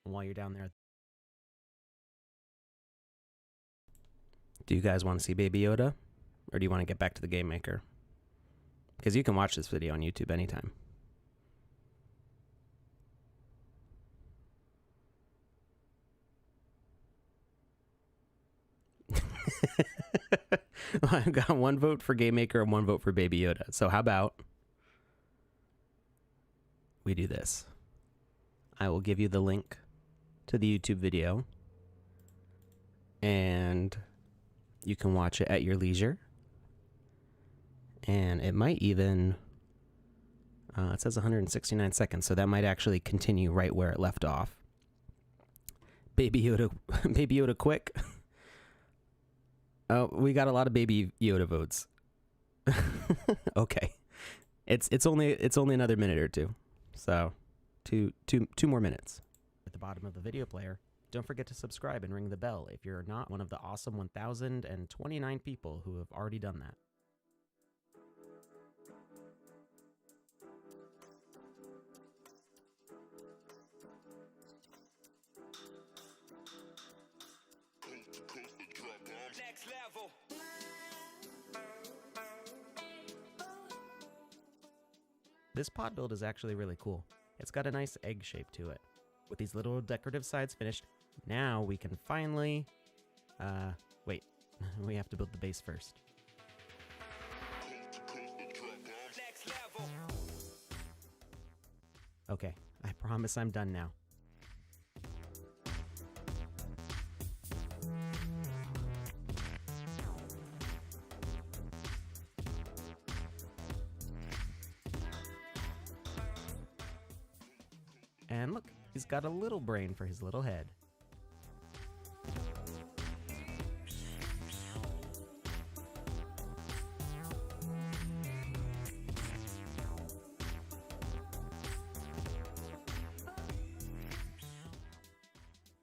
And while you're down there, do you guys want to see Baby Yoda? Or do you want to get back to the Game Maker? Because you can watch this video on YouTube anytime. I've got 1 vote for Game Maker and 1 vote for Baby Yoda. So how about we do this? I will give you the link to the YouTube video, and you can watch it at your leisure. And it might even, it says 169 seconds, so that might actually continue right where it left off. Baby Yoda, Baby Yoda quick. Oh, we got a lot of Baby Yoda votes. Okay. It's only another minute or two. So, two more minutes. At the bottom of the video player, don't forget to subscribe and ring the bell if you're not one of the awesome 1,029 people who have already done that. This pod build is actually really cool. It's got a nice egg shape to it. With these little decorative sides finished, now we can finally... wait, we have to build the base first. Okay, I promise I'm done now. And look, he's got a little brain for his little head.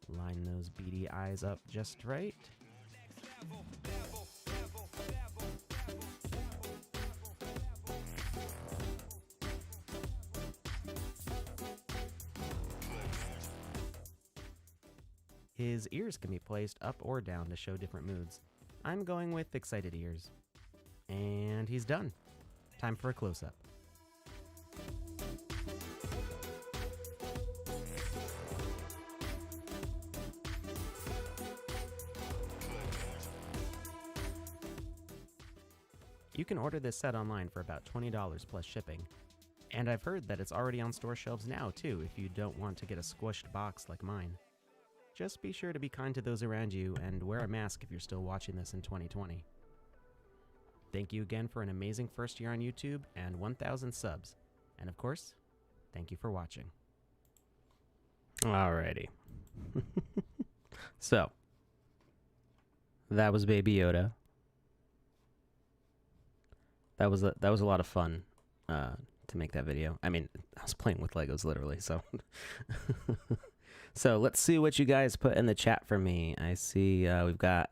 Line those beady eyes up just right. His ears can be placed up or down to show different moods. I'm going with excited ears. And he's done. Time for a close-up. You can order this set online for about $20 plus shipping. And I've heard that it's already on store shelves now too if you don't want to get a squished box like mine. Just be sure to be kind to those around you and wear a mask if you're still watching this in 2020. Thank you again for an amazing first year on YouTube and 1,000 subs. And of course, thank you for watching. Alrighty. So, that was Baby Yoda. That was a lot of fun to make that video. I mean, I was playing with Legos literally, so... So let's see what you guys put in the chat for me. I see we've got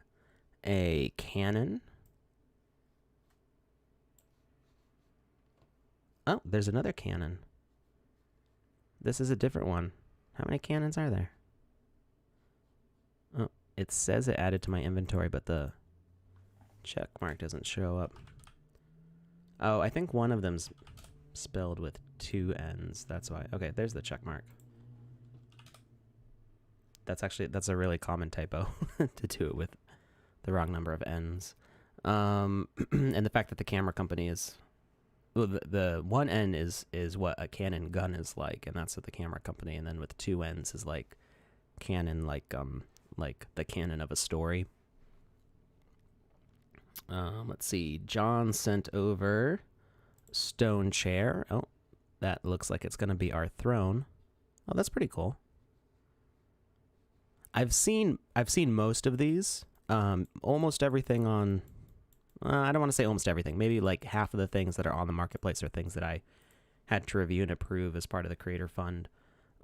a cannon. Oh, there's another cannon. This is a different one. How many cannons are there? Oh, it says it added to my inventory, but the check mark doesn't show up. Oh, I think one of them's spelled with 2 N's. That's why. Okay, there's the check mark. That's a really common typo to do it with the wrong number of N's. And the fact that the camera company is, well, the 1 N is what a Canon gun is like, and that's what the camera company. And then with 2 N's is like Canon, like the canon of a story. Let's see. John sent over stone chair. Oh, that looks like it's gonna be our throne. Oh, that's pretty cool. I've seen most of these. Almost everything on. I don't want to say almost everything. Maybe like half of the things that are on the marketplace are things that I had to review and approve as part of the Creator Fund.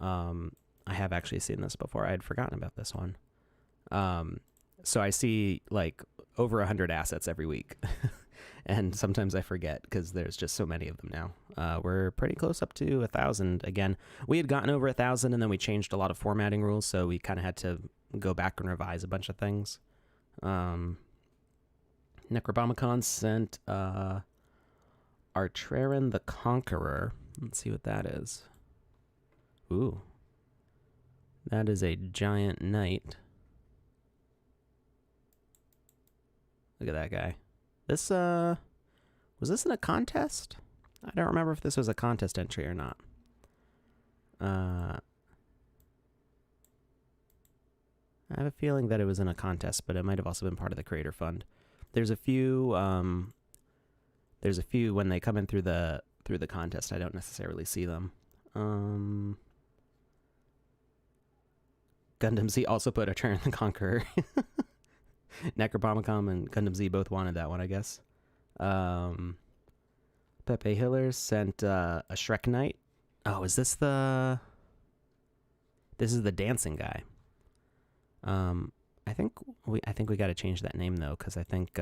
I have actually seen this before. I had forgotten about this one. So I see like over 100 assets every week. And sometimes I forget because there's just so many of them now. We're pretty close up to 1,000 again. We had gotten over 1,000 and then we changed a lot of formatting rules, so we kind of had to go back and revise a bunch of things. Necrobomicon sent Artraren the Conqueror. Let's see what that is. Ooh. That is a giant knight. Look at that guy. This, was this in a contest? I don't remember if this was a contest entry or not. I have a feeling that it was in a contest, but it might have also been part of the Creator Fund. There's a few when they come in through the contest, I don't necessarily see them. Gundam Z also put a Turn the Conqueror. Necrobomicon and Gundam Z both wanted that one, I guess. Pepe Hiller sent a Shrek Knight. Oh, is this the... This is the dancing guy. I think we got to change that name though, because I think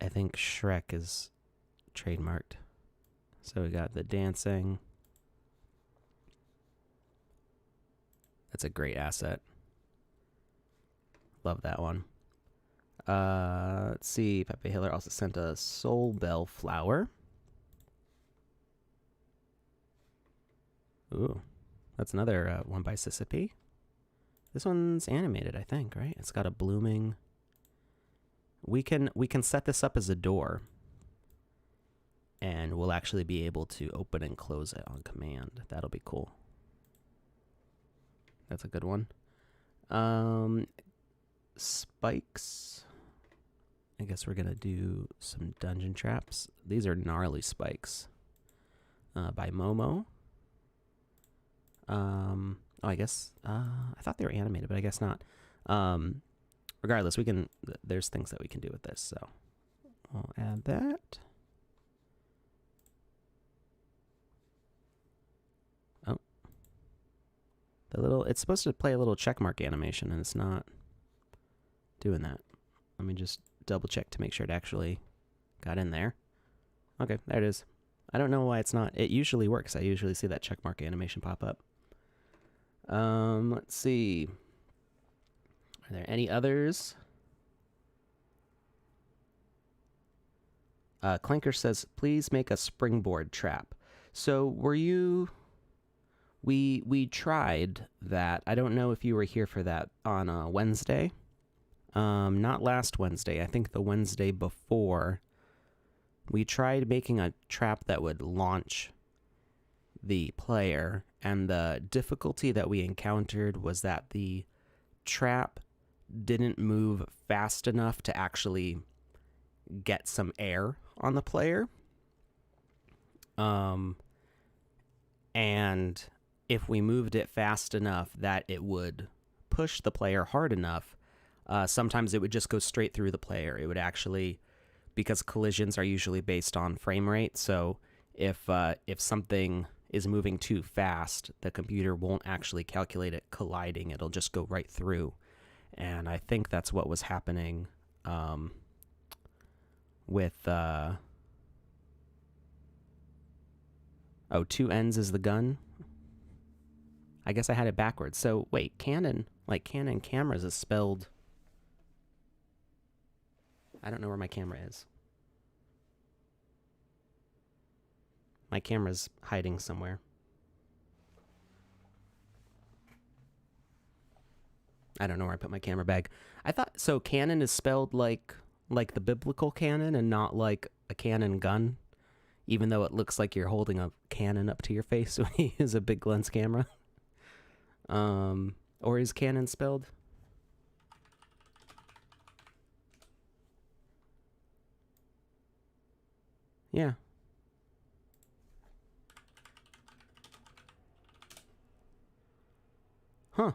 Shrek is trademarked. So we got the dancing. That's a great asset. Love that one. Let's see. Pepe Hiller also sent a Soul Bell flower. Ooh, that's another one by Sissipi. This one's animated, I think, right? It's got a blooming. We can set this up as a door, and we'll actually be able to open and close it on command. That'll be cool. That's a good one. Spikes. I guess we're gonna do some dungeon traps. These are gnarly spikes. By Momo. Oh, I guess, I thought they were animated, but I guess not. Regardless, there's things that we can do with this, so I'll add that. Oh. It's supposed to play a little checkmark animation, and it's not doing that. Let me just double check to make sure it actually got in there. Okay, there it is. I don't know why it's not. It usually works. I usually see that checkmark animation pop up. Let's see. Are there any others? Clanker says, please make a springboard trap. So we tried that. I don't know if you were here for that on Wednesday. Not last Wednesday. I think the Wednesday before. We tried making a trap that would launch the player, and the difficulty that we encountered was that the trap didn't move fast enough to actually get some air on the player. And if we moved it fast enough that it would push the player hard enough, sometimes it would just go straight through the player. It would actually, because collisions are usually based on frame rate, so if something is moving too fast, the computer won't actually calculate it colliding. It'll just go right through. And I think that's what was happening with Oh, two ends is the gun. I guess I had it backwards. So wait, Canon, like Canon cameras is spelled. I don't know where my camera is. My camera's hiding somewhere. I don't know where I put my camera bag. I thought so. Canon is spelled like the biblical canon and not like a cannon gun, even though it looks like you're holding a cannon up to your face when you use a big lens camera. Or is Canon spelled? Yeah. Huh.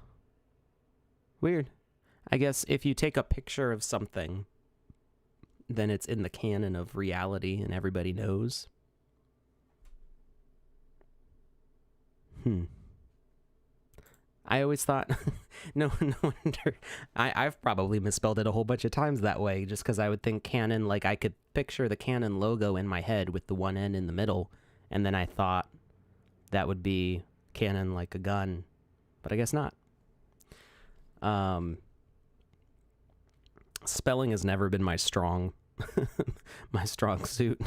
Weird. I guess if you take a picture of something, then it's in the canon of reality and everybody knows. I always thought, no wonder. I've probably misspelled it a whole bunch of times that way, just because I would think Canon, like I could picture the Canon logo in my head with the one end in the middle, and then I thought that would be Canon like a gun, but I guess not. Spelling has never been my strong suit,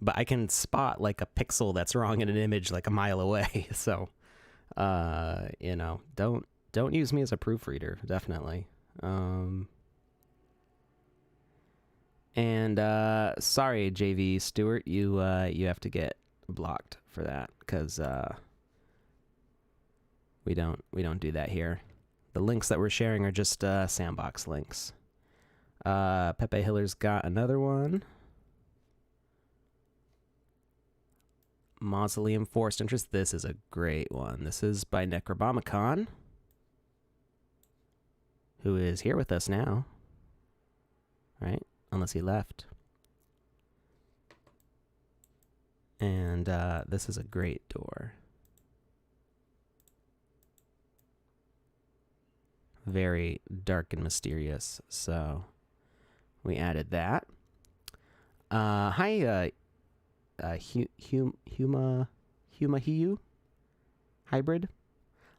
but I can spot like a pixel that's wrong in an image like a mile away. So, don't use me as a proofreader, definitely. And sorry, JV Stewart, you have to get blocked for that because we don't do that here. The links that we're sharing are just Sandbox links. Pepe Hiller's got another one. Mausoleum Forced Interest. This is a great one. This is by Necrobomicon, who is here with us now. Right? Unless he left. And this is a great door. Very dark and mysterious. So we added that. Hi, Huma Hiu Hybrid.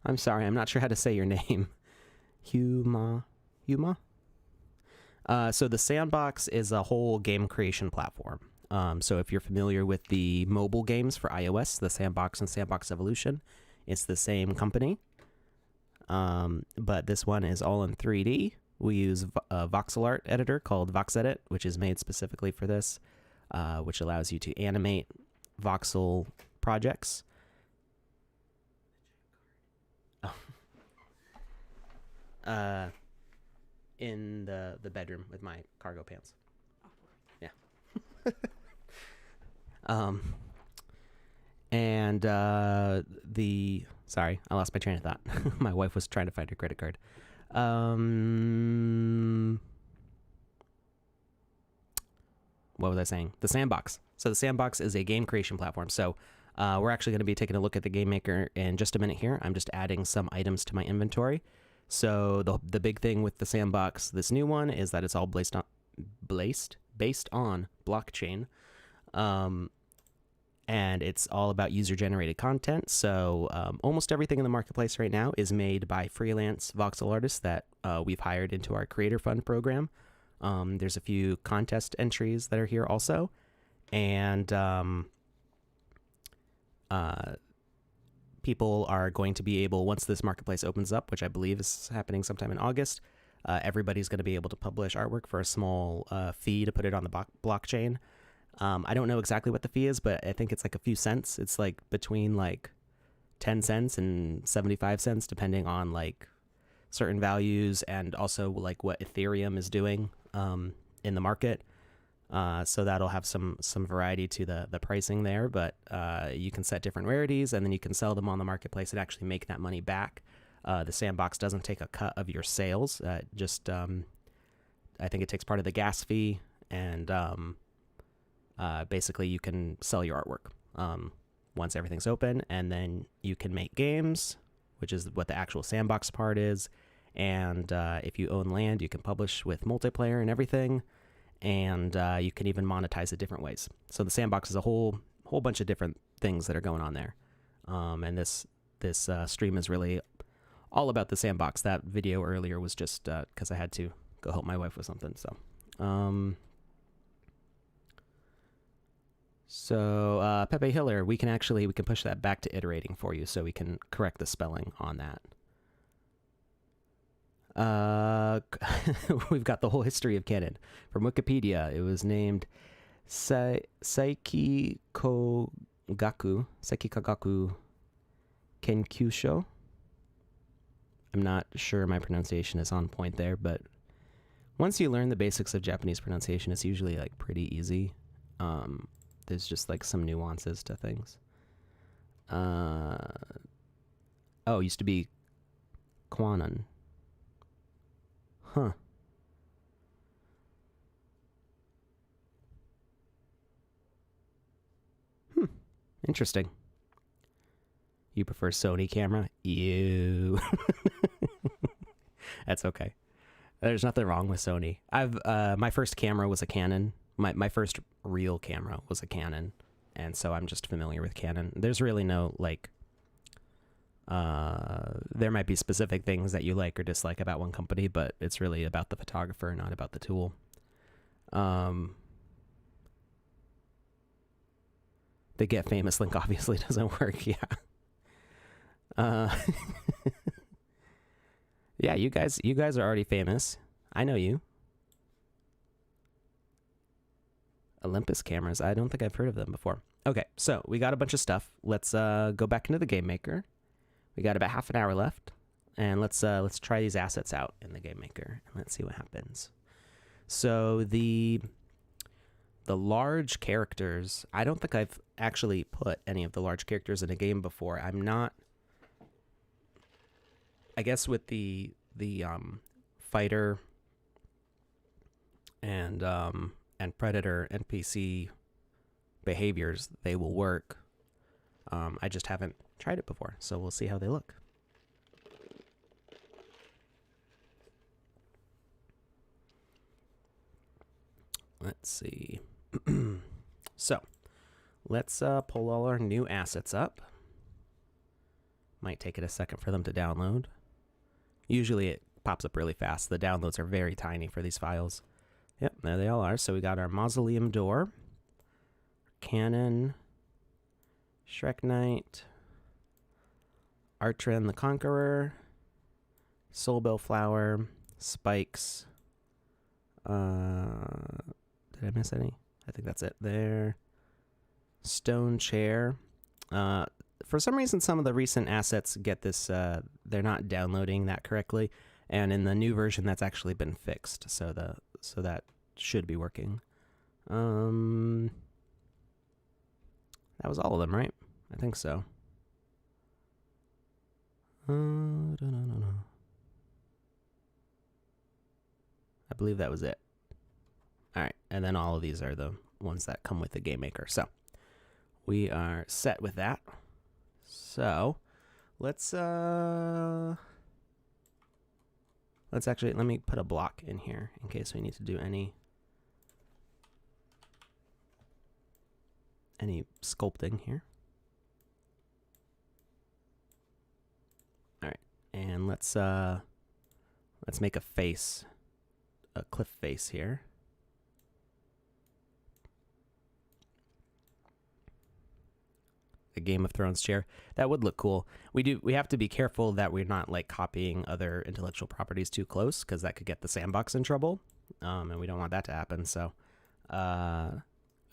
I'm sorry, I'm not sure how to say your name. Huma. So the Sandbox is a whole game creation platform. So if you're familiar with the mobile games for iOS, the Sandbox and Sandbox Evolution, it's the same company. But this one is all in 3D. We use a voxel art editor called VoxEdit, which is made specifically for this, which allows you to animate voxel projects. In the bedroom with my cargo pants. Yeah. Sorry, I lost my train of thought. My wife was trying to find her credit card. What was I saying? The Sandbox. So the Sandbox is a game creation platform. So we're actually going to be taking a look at the game maker in just a minute here. I'm just adding some items to my inventory. So the big thing with the Sandbox, this new one, is that it's all based on blockchain. And it's all about user-generated content. So almost everything in the marketplace right now is made by freelance voxel artists that we've hired into our Creator Fund program. There's a few contest entries that are here also. And people are going to be able, once this marketplace opens up, which I believe is happening sometime in August, everybody's going to be able to publish artwork for a small fee to put it on the blockchain. I don't know exactly what the fee is, but I think it's like a few cents. It's like between like 10 cents and 75 cents, depending on like certain values and also like what Ethereum is doing in the market. So that'll have some variety to the pricing there, but you can set different rarities and then you can sell them on the marketplace and actually make that money back. The Sandbox doesn't take a cut of your sales. I think it takes part of the gas fee, and basically you can sell your artwork once everything's open, and then you can make games, which is what the actual Sandbox part is. And if you own land, you can publish with multiplayer and everything. And you can even monetize it different ways. So the Sandbox is a whole whole bunch of different things that are going on there. And this stream is really all about the Sandbox. That video earlier was just because I had to go help my wife with something. So Pepe Hiller, we can push that back to iterating for you, so we can correct the spelling on that. We've got the whole history of canon from Wikipedia. It was named Saiki Kagaku Kenkyusho. I'm not sure my pronunciation is on point there, but once you learn the basics of Japanese pronunciation, it's usually like pretty easy. There's just like some nuances to things. It used to be Kwanan. Huh. Interesting. You prefer Sony camera? Ew. That's okay. There's nothing wrong with Sony. My first camera was a Canon. My first real camera was a Canon, and so I'm just familiar with Canon. There's really no like. There might be specific things that you like or dislike about one company, but it's really about the photographer, not about the tool. The Get Famous link obviously doesn't work. Yeah. Yeah, you guys are already famous. I know you. Olympus cameras. I don't think I've heard of them before. Okay, so we got a bunch of stuff. Let's go back into the Game Maker. We got about half an hour left, and let's try these assets out in the Game Maker and let's see what happens. So the large characters, I don't think I've actually put any of the large characters in a game before. I'm not. I guess with the fighter and predator NPC behaviors, they will work. I just haven't tried it before, so we'll see how they look. Let's see. So let's pull all our new assets up. Might take it a second for them to download. Usually it pops up really fast. The downloads are very tiny for these files. Yep, there they all are. So we got our Mausoleum Door, Cannon, Shrek Knight, Artrin the Conqueror, Soulbell Flower, Spikes. Did I miss any? I think that's it there. Stone Chair. For some reason, some of the recent assets get this, they're not downloading that correctly. And in the new version, that's actually been fixed. So that should be working. That was all of them, right? I think so. I believe that was it. All right, and then all of these are the ones that come with the Game Maker. So we are set with that. So let's actually, let me put a block in here in case we need to do any sculpting here. All right, and let's make a face, a cliff face here. A Game of Thrones chair. That would look cool. We have to be careful that we're not like copying other intellectual properties too close, because that could get the Sandbox in trouble, and we don't want that to happen. So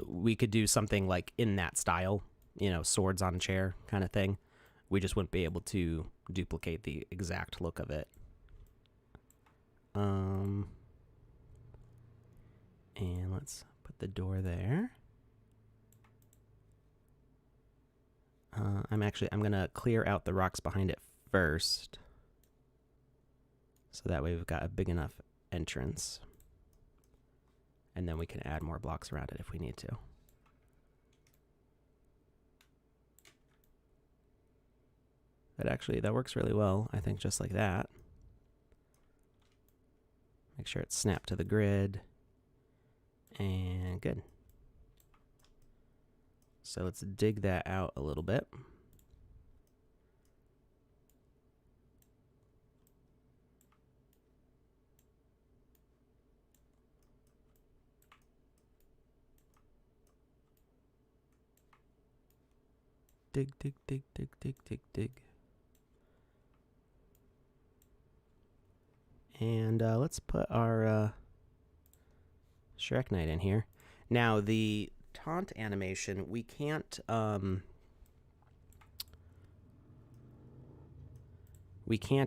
we could do something like in that style, swords on a chair kind of thing. We just wouldn't be able to duplicate the exact look of it. And let's put the door there. I'm gonna clear out the rocks behind it first, so that way we've got a big enough entrance, and then we can add more blocks around it if we need to. That works really well, I think, just like that. Make sure it's snapped to the grid, and good. So let's dig that out a little bit. Dig, dig, dig, dig, dig, dig, dig. And let's put our Shrek Knight in here. Now, the taunt animation, we can't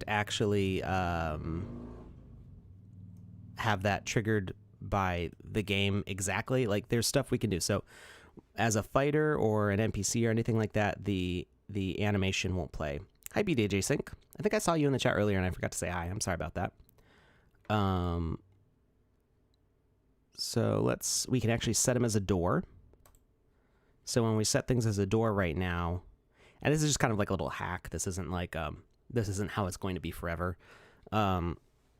actually have that triggered by the game exactly. Like, there's stuff we can do. So as a fighter or an NPC or anything like that, the animation won't play. Hi, BDJ Sync. I think I saw you in the chat earlier and I forgot to say hi. I'm sorry about that. So we can actually set them as a door. So when we set things as a door right now, and this is just kind of like a little hack. This isn't like this isn't how it's going to be forever.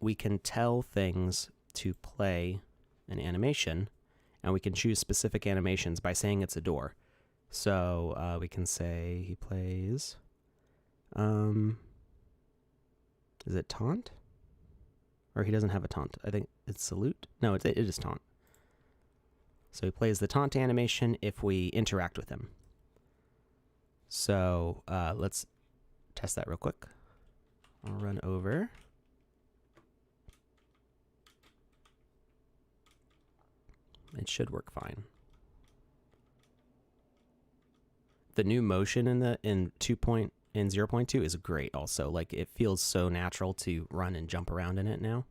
We can tell things to play an animation, and we can choose specific animations by saying it's a door. So we can say he plays. Is it taunt? Or he doesn't have a taunt. I think it's salute. No, it is taunt. So he plays the taunt animation if we interact with him. So let's test that real quick. I'll run over. It should work fine. The new motion in 0.2 is great also. Like, it feels so natural to run and jump around in it now.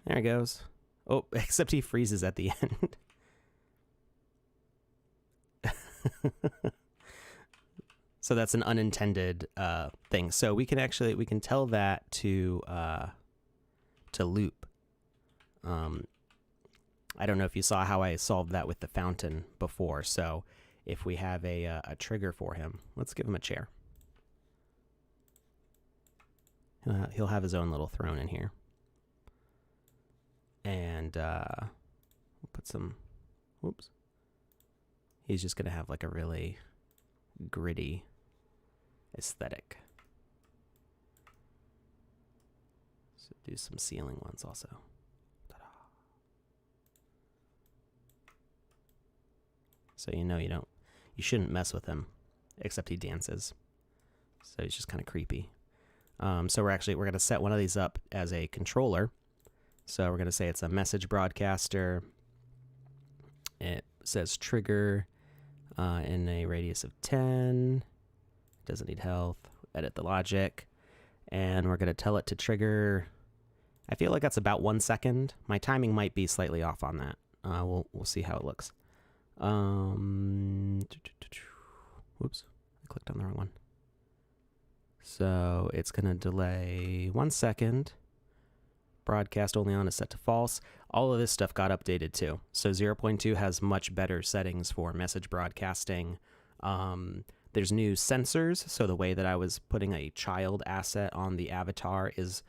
There he goes. Oh, except he freezes at the end. So that's an unintended thing. So we can tell that to loop. I don't know if you saw how I solved that with the fountain before. So if we have a trigger for him, let's give him a chair. He'll have his own little throne in here. And we'll put some, whoops. He's just going to have like a really gritty aesthetic. So do some ceiling ones also. Ta-da. So you shouldn't mess with him, except he dances. So he's just kind of creepy. So we're going to set one of these up as a controller. So we're going to say it's a message broadcaster. It says trigger in a radius of 10. Doesn't need health. Edit the logic. And we're going to tell it to trigger. I feel like that's about 1 second. My timing might be slightly off on that. We'll see how it looks. Whoops. I clicked on the wrong one. So it's going to delay 1 second. Broadcast only on is set to false. All of this stuff got updated too. So 0.2 has much better settings for message broadcasting. There's new sensors. So the way that I was putting a child asset on the avatar is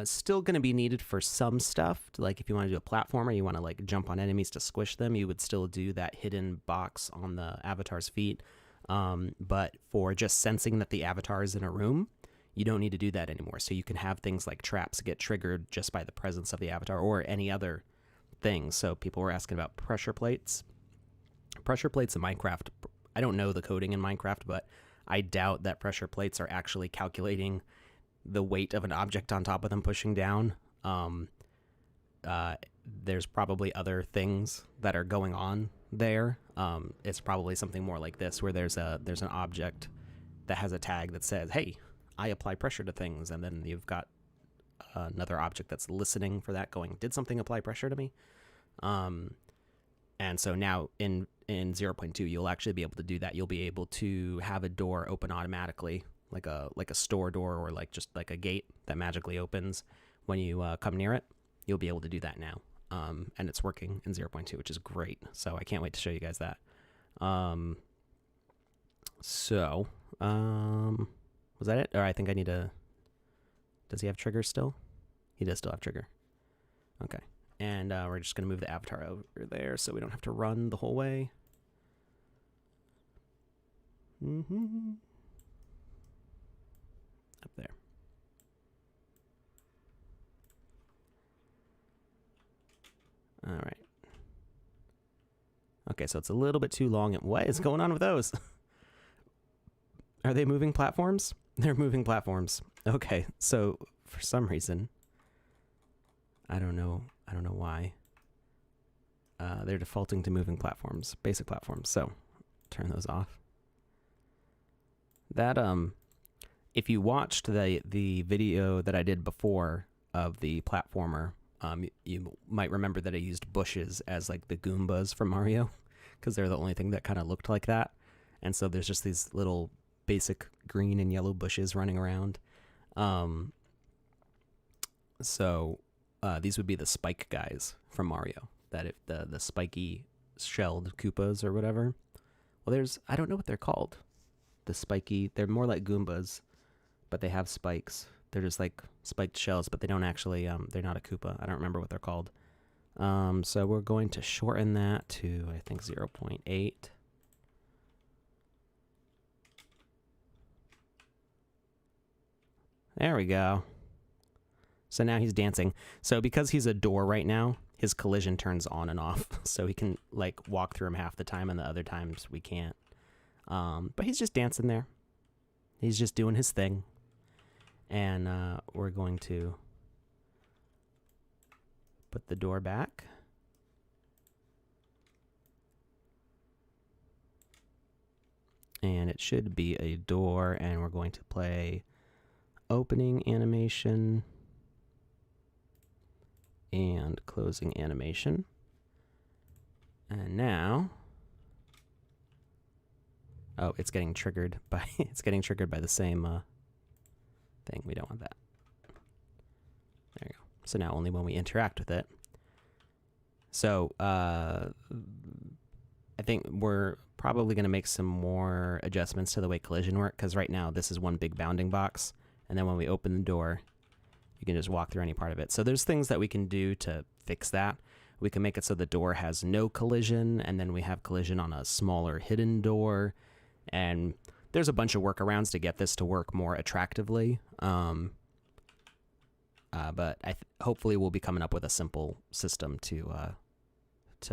still going to be needed for some stuff. Like if you want to do a platformer, you want to like jump on enemies to squish them, you would still do that hidden box on the avatar's feet. But for just sensing that the avatar is in a room, you don't need to do that anymore. So you can have things like traps get triggered just by the presence of the avatar or any other thing. So people were asking about pressure plates. Pressure plates in Minecraft, I don't know the coding in Minecraft, but I doubt that pressure plates are actually calculating the weight of an object on top of them pushing down. There's probably other things that are going on there. It's probably something more like this, where there's an object that has a tag that says, hey, I apply pressure to things, and then you've got another object that's listening for that going, did something apply pressure to me? And so now in 0.2, you'll actually be able to do that. You'll be able to have a door open automatically, like a store door or like just like a gate that magically opens when you come near it. You'll be able to do that now. And it's working in 0.2, which is great. So I can't wait to show you guys that. Was that it? Or I think I need to... Does he have trigger still? He does still have trigger. Okay. And we're just going to move the avatar over there so we don't have to run the whole way. Up there. All right. Okay, so it's a little bit too long. What is going on with those? Are they moving platforms? They're moving platforms. Okay, so for some reason, I don't know why. They're defaulting to moving platforms, basic platforms. So turn those off. That if you watched the video that I did before of the platformer, you might remember that I used bushes as like the Goombas from Mario, because they're the only thing that kind of looked like that. And so there's just these little basic green and yellow bushes running around. So these would be the spike guys from Mario. That if the spiky shelled Koopas or whatever. Well, I don't know what they're called. The spiky, they're more like Goombas, but they have spikes. They're just like spiked shells, but they don't actually, they're not a Koopa. I don't remember what they're called. So we're going to shorten that to, I think, 0.8. There we go. So now he's dancing. So because he's a door right now, his collision turns on and off. So he can like walk through him half the time and the other times we can't. But he's just dancing there. He's just doing his thing. And we're going to put the door back. And it should be a door, and we're going to play opening animation and closing animation. And now, oh, it's getting triggered by the same thing. We don't want that. There you go. So now only when we interact with it. So I think we're probably going to make some more adjustments to the way collision work, because right now this is one big bounding box, and then when we open the door, you can just walk through any part of it. So there's things that we can do to fix that. We can make it so the door has no collision, and then we have collision on a smaller hidden door. And there's a bunch of workarounds to get this to work more attractively. But hopefully we'll be coming up with a simple system to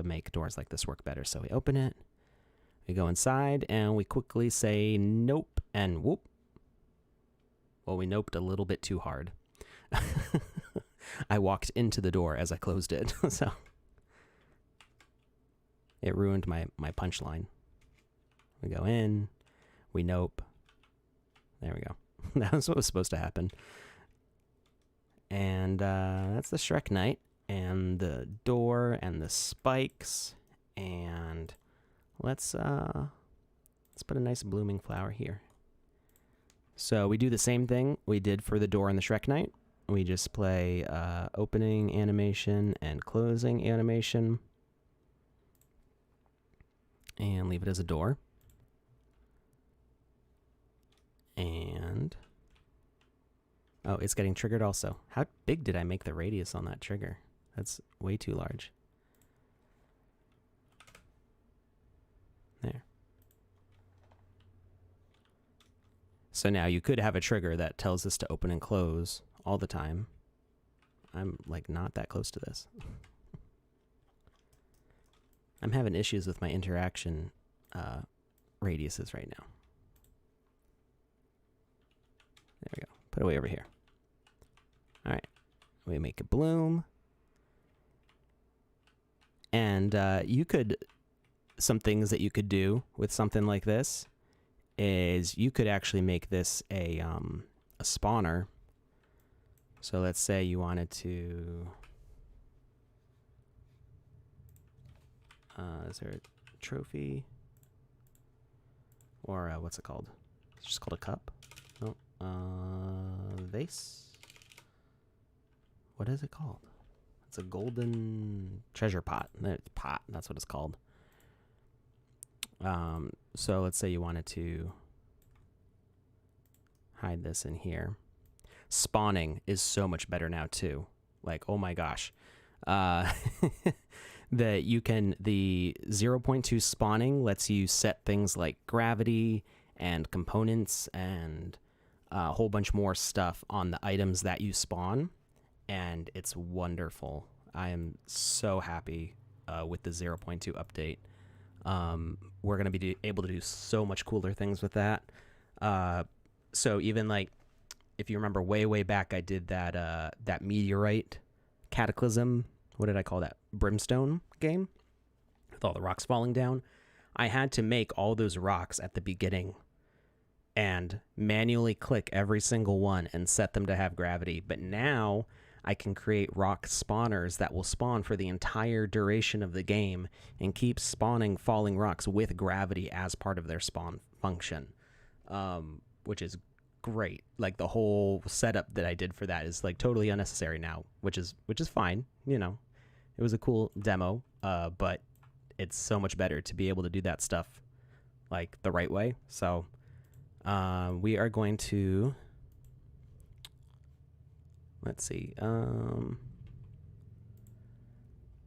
make doors like this work better. So we open it, we go inside, and we quickly say nope, and whoop. Well, we noped a little bit too hard. I walked into the door as I closed it, so it ruined my punchline. We go in, we nope. There we go. That's what was supposed to happen. And that's the Shrek Knight, and the door, and the spikes, and let's put a nice blooming flower here. So we do the same thing we did for the door and the Shrek Knight. We just play opening animation and closing animation, and leave it as a door. And oh, it's getting triggered also. How big did I make the radius on that trigger? That's way too large. There. So now you could have a trigger that tells us to open and close all the time. I'm like not that close to this. I'm having issues with my interaction radiuses right now. There we go. Put it way over here. All right. We make it bloom. And some things that you could do with something like this is you could actually make this a spawner. So let's say you wanted to, is there a trophy? Or what's it called? It's just called a cup. No. Vase? What is it called? It's a golden treasure pot. Pot, that's what it's called. So let's say you wanted to hide this in here. Spawning is so much better now too. Like, oh my gosh. The 0.2 spawning lets you set things like gravity and components and a whole bunch more stuff on the items that you spawn, and it's wonderful. I am so happy with the 0.2 update. We're going to be able to do so much cooler things with that. So even like, if you remember way back, I did that meteorite cataclysm. What did I call that? Brimstone game with all the rocks falling down. I had to make all those rocks at the beginning and manually click every single one and set them to have gravity. But now I can create rock spawners that will spawn for the entire duration of the game and keep spawning falling rocks with gravity as part of their spawn function, which is great. Like, the whole setup that I did for that is like totally unnecessary now, which is fine. You know, it was a cool demo, but it's so much better to be able to do that stuff like the right way. So we are going to, let's see.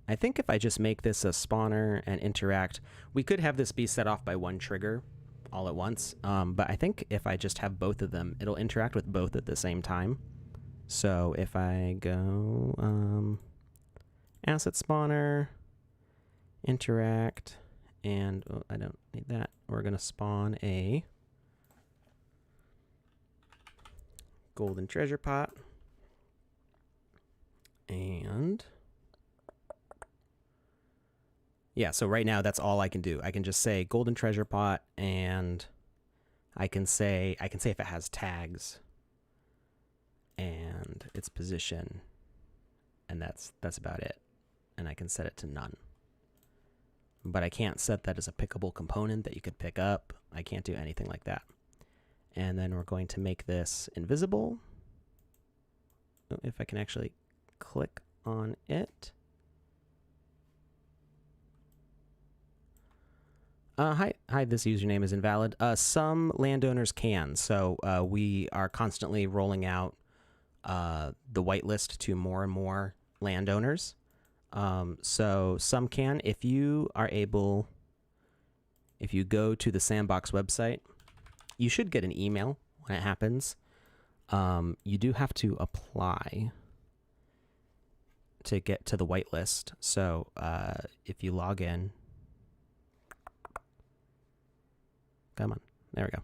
I think if I just make this a spawner and interact, we could have this be set off by one trigger all at once. But I think if I just have both of them, it'll interact with both at the same time. So if I go asset spawner, interact, and I don't need that. We're going to spawn a golden treasure pot. And yeah, so right now that's all I can do. I can just say golden treasure pot, and I can say if it has tags and its position, and that's about it. And I can set it to none. But I can't set that as a pickable component that you could pick up. I can't do anything like that. And then we're going to make this invisible. If I can actually click on it. Hi, this username is invalid. Some landowners can. So we are constantly rolling out the whitelist to more and more landowners. So some can. If you are able, if you go to the Sandbox website, you should get an email when it happens. You do have to apply to get to the whitelist. So if you log in, come on, there we go.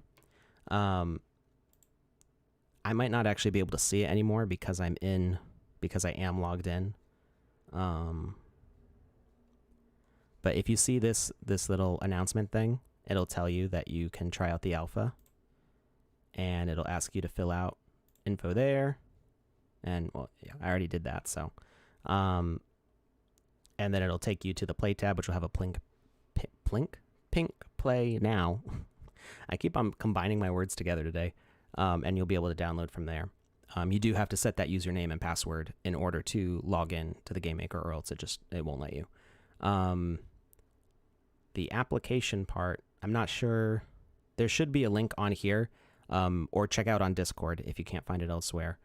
I might not actually be able to see it anymore because I am logged in. But if you see this little announcement thing, it'll tell you that you can try out the alpha, and it'll ask you to fill out info there. And well, yeah, I already did that. So, and then it'll take you to the play tab, which will have a pink play now. I keep on combining my words together today. And you'll be able to download from there. You do have to set that username and password in order to log in to the Game Maker, or else it won't let you. The application part, I'm not sure. There should be a link on here, or check out on Discord if you can't find it elsewhere.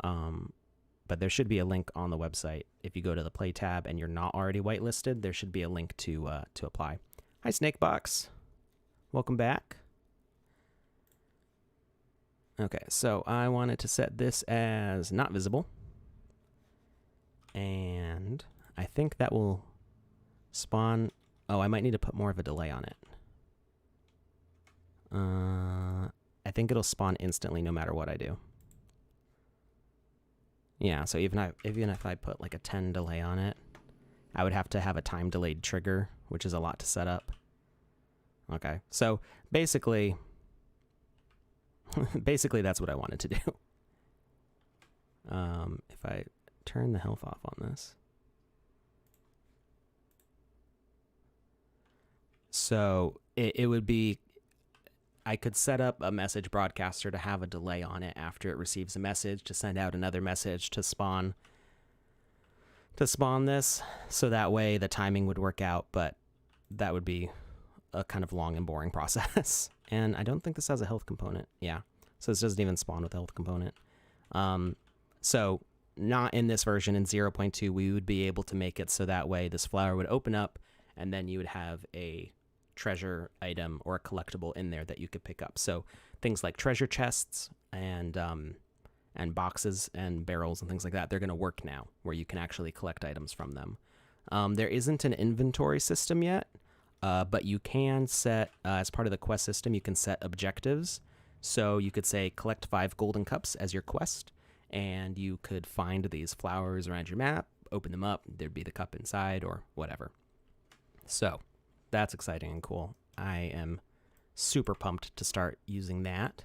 But there should be a link on the website. If you go to the Play tab and you're not already whitelisted, there should be a link to apply. Hi, Snakebox. Welcome back. Okay, so I wanted to set this as not visible. And I think that will spawn. Oh, I might need to put more of a delay on it. I think it'll spawn instantly no matter what I do. Yeah, so even if I put like a 10 delay on it, I would have to have a time delayed trigger, which is a lot to set up. Okay, so basically that's what I wanted to do. If I turn the health off on this. So it would be, I could set up a message broadcaster to have a delay on it after it receives a message to send out another message to spawn this. So that way the timing would work out, but that would be a kind of long and boring process. And I don't think this has a health component. Yeah. So this doesn't even spawn with a health component. So not in this version. In 0.2, we would be able to make it so that way this flower would open up, and then you would have a treasure item or a collectible in there that you could pick up. So things like treasure chests and boxes and barrels and things like that, they're going to work now where you can actually collect items from them. There isn't an inventory system yet, but you can set, as part of the quest system, you can set objectives. So you could say collect 5 golden cups as your quest, and you could find these flowers around your map, open them up, there'd be the cup inside or whatever. So that's exciting and cool. I am super pumped to start using that.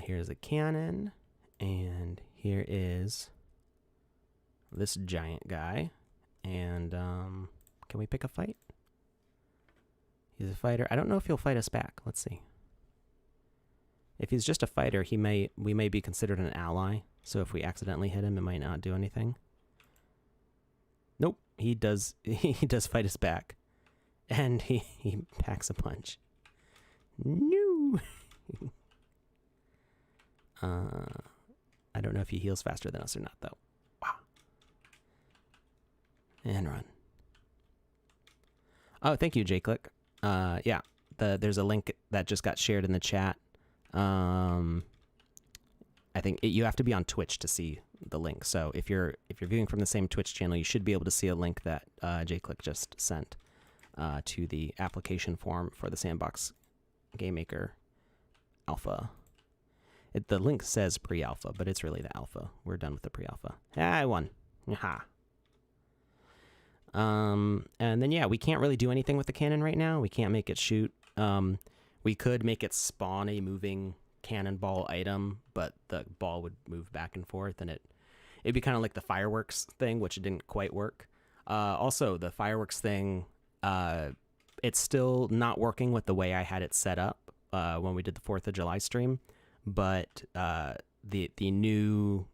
Here's a cannon, and here is this giant guy. And can we pick a fight? He's a fighter. I don't know if he'll fight us back. Let's see. If he's just a fighter, we may be considered an ally. So if we accidentally hit him, it might not do anything. Nope, he does fight us back. And he packs a punch. No. I don't know if he heals faster than us or not, though. Wow. And run. Oh, thank you, J-Click. Yeah, there's a link that just got shared in the chat. I think you have to be on Twitch to see the link. So if you're viewing from the same Twitch channel, you should be able to see a link that J-Click just sent to the application form for the Sandbox Game Maker Alpha. The link says pre-alpha, but it's really the alpha. We're done with the pre-alpha. I won. Aha. And then, yeah, we can't really do anything with the cannon right now. We can't make it shoot. We could make it spawn a moving cannonball item, but the ball would move back and forth, and it'd be kind of like the fireworks thing, which didn't quite work. Also, the fireworks thing, it's still not working with the way I had it set up when we did the 4th of July stream, but the new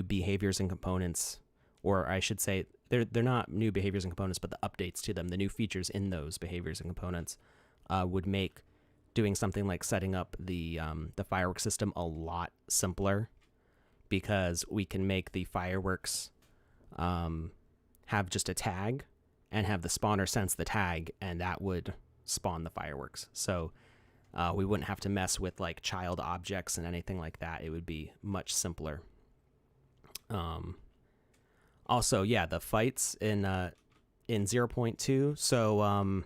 behaviors and components, or I should say, they're not new behaviors and components, but the updates to them, the new features in those behaviors and components, would make doing something like setting up the fireworks system a lot simpler, because we can make the fireworks have just a tag and have the spawner sense the tag, and that would spawn the fireworks. So we wouldn't have to mess with like child objects and anything like that. It would be much simpler. Also, yeah, the fights in 0.2. So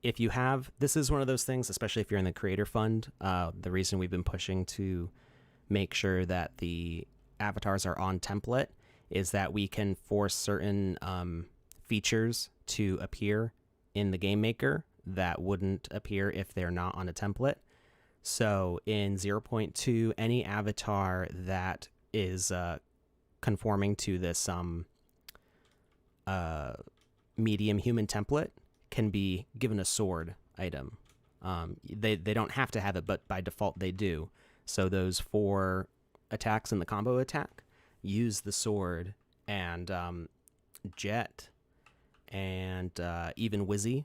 if you have, this is one of those things, especially if you're in the creator fund, the reason we've been pushing to make sure that the avatars are on template is that we can force certain features to appear in the game maker that wouldn't appear if they're not on a template. So in 0.2, any avatar that is conforming to this medium human template can be given a sword item. They don't have to have it, but by default they do. So those 4 attacks in the combo attack use the sword, and Jet and even Wizzy.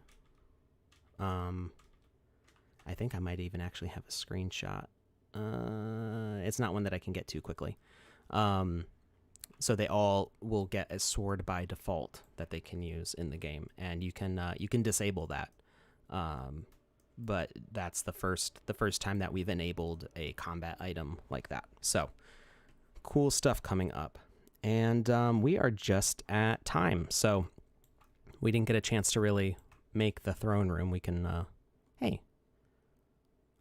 I think I might even actually have a screenshot. It's not one that I can get to quickly. So they all will get a sword by default that they can use in the game, and you can disable that. But that's the first time that we've enabled a combat item like that. So cool stuff coming up, and we are just at time, so we didn't get a chance to really make the throne room. We can hey,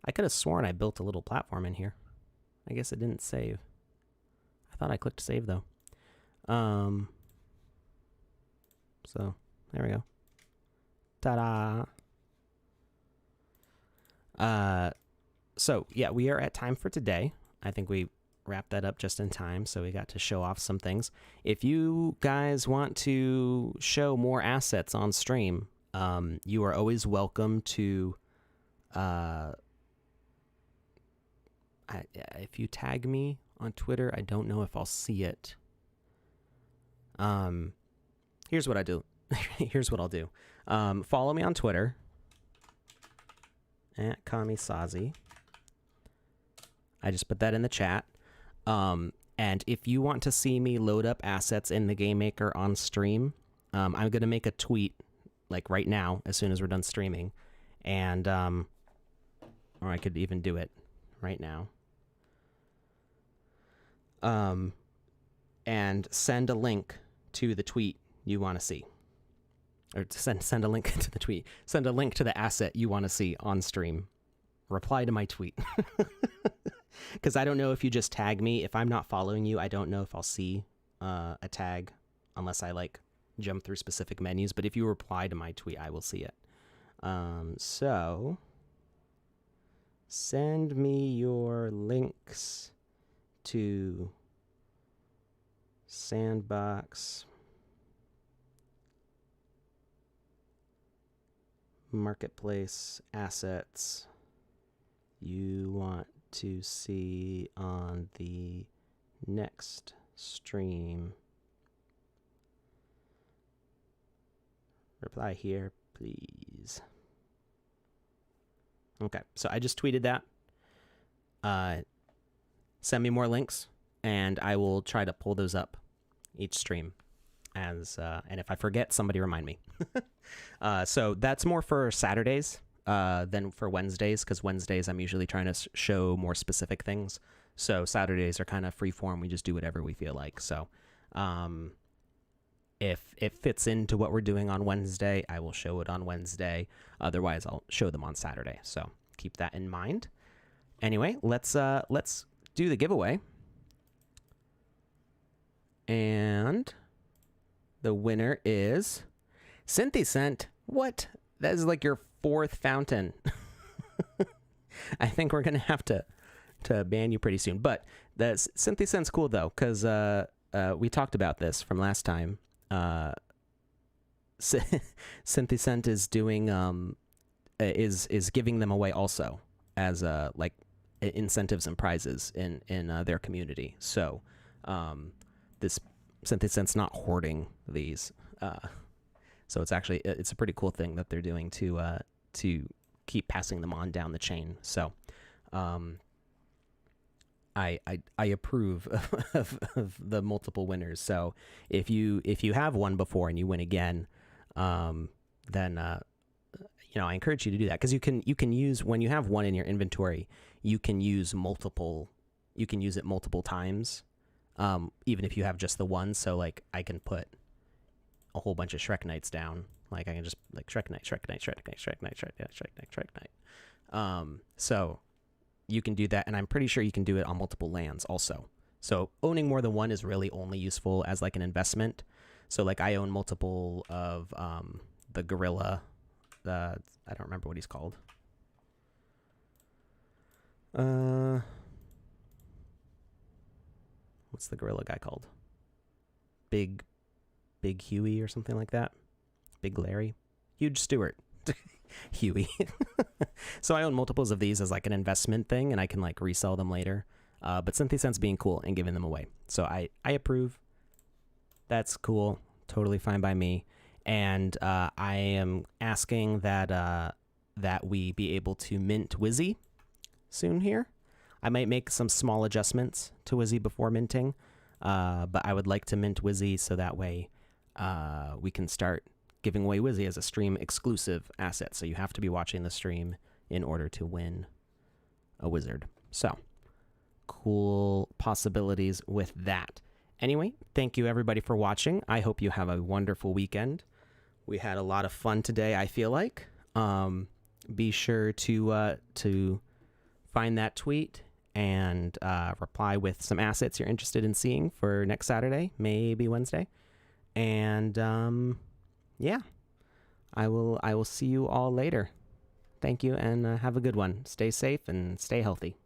I could have sworn I built a little platform in here. I guess it didn't save. I thought I clicked save though. So there we go. Ta-da. So yeah, we are at time for today. I think we wrapped that up just in time, so we got to show off some things. If you guys want to show more assets on stream, you are always welcome to, if you tag me on Twitter, I don't know if I'll see it. Here's what I do. Here's what I'll do. Follow me on Twitter at Kamisazi. I just put that in the chat. And if you want to see me load up assets in the Game Maker on stream, I'm going to make a tweet like right now as soon as we're done streaming, and or I could even do it right now. And send a link to the tweet you want to see, or send a link to the tweet. Send a link to the asset you want to see on stream. Reply to my tweet. Because I don't know if you just tag me. If I'm not following you, I don't know if I'll see a tag unless I like jump through specific menus. But if you reply to my tweet, I will see it. So send me your links to Sandbox marketplace assets you want to see on the next stream. Reply here, please. Okay, so I just tweeted that. Send me more links, and I will try to pull those up each stream. And if I forget, somebody remind me. So that's more for Saturdays than for Wednesdays, because Wednesdays I'm usually trying to show more specific things. So Saturdays are kind of free form. We just do whatever we feel like. So if it fits into what we're doing on Wednesday, I will show it on Wednesday. Otherwise, I'll show them on Saturday. So keep that in mind. Anyway, let's do the giveaway. And the winner is CynthyCent. What? That is like your fourth fountain. I think we're going to have to ban you pretty soon. But the CynthyCent's cool, though, because we talked about this from last time. CynthyCent is doing is giving them away also as like incentives and prizes in their community. So this CynthyCent's not hoarding these. So it's actually it's a pretty cool thing that they're doing to keep passing them on down the chain. So I approve of the multiple winners. So if you have won before and you win again, then I encourage you to do that, because you can use, when you have one in your inventory, you can use multiple. You can use it multiple times, even if you have just the one. So like I can put a whole bunch of Shrek Knights down. Like I can just like Shrek Knight. So you can do that, and I'm pretty sure you can do it on multiple lands also. So owning more than one is really only useful as like an investment. So like I own multiple of the gorilla. I don't remember what he's called. What's the gorilla guy called? Big Huey or something like that. Big Larry. Huge Stewart. Huey. So I own multiples of these as like an investment thing, and I can like resell them later. But CynthyCent's being cool and giving them away. So I approve. That's cool. Totally fine by me. And I am asking that we be able to mint Wizzy soon here. I might make some small adjustments to Wizzy before minting, but I would like to mint Wizzy so that way we can start giving away Wizzy as a stream exclusive asset. So you have to be watching the stream in order to win a wizard. So cool possibilities with that. Anyway, thank you everybody for watching. I hope you have a wonderful weekend. We had a lot of fun today, I feel like. Be sure to find that tweet and reply with some assets you're interested in seeing for next Saturday, maybe Wednesday. And yeah, I will see you all later. Thank you, and have a good one. Stay safe and stay healthy.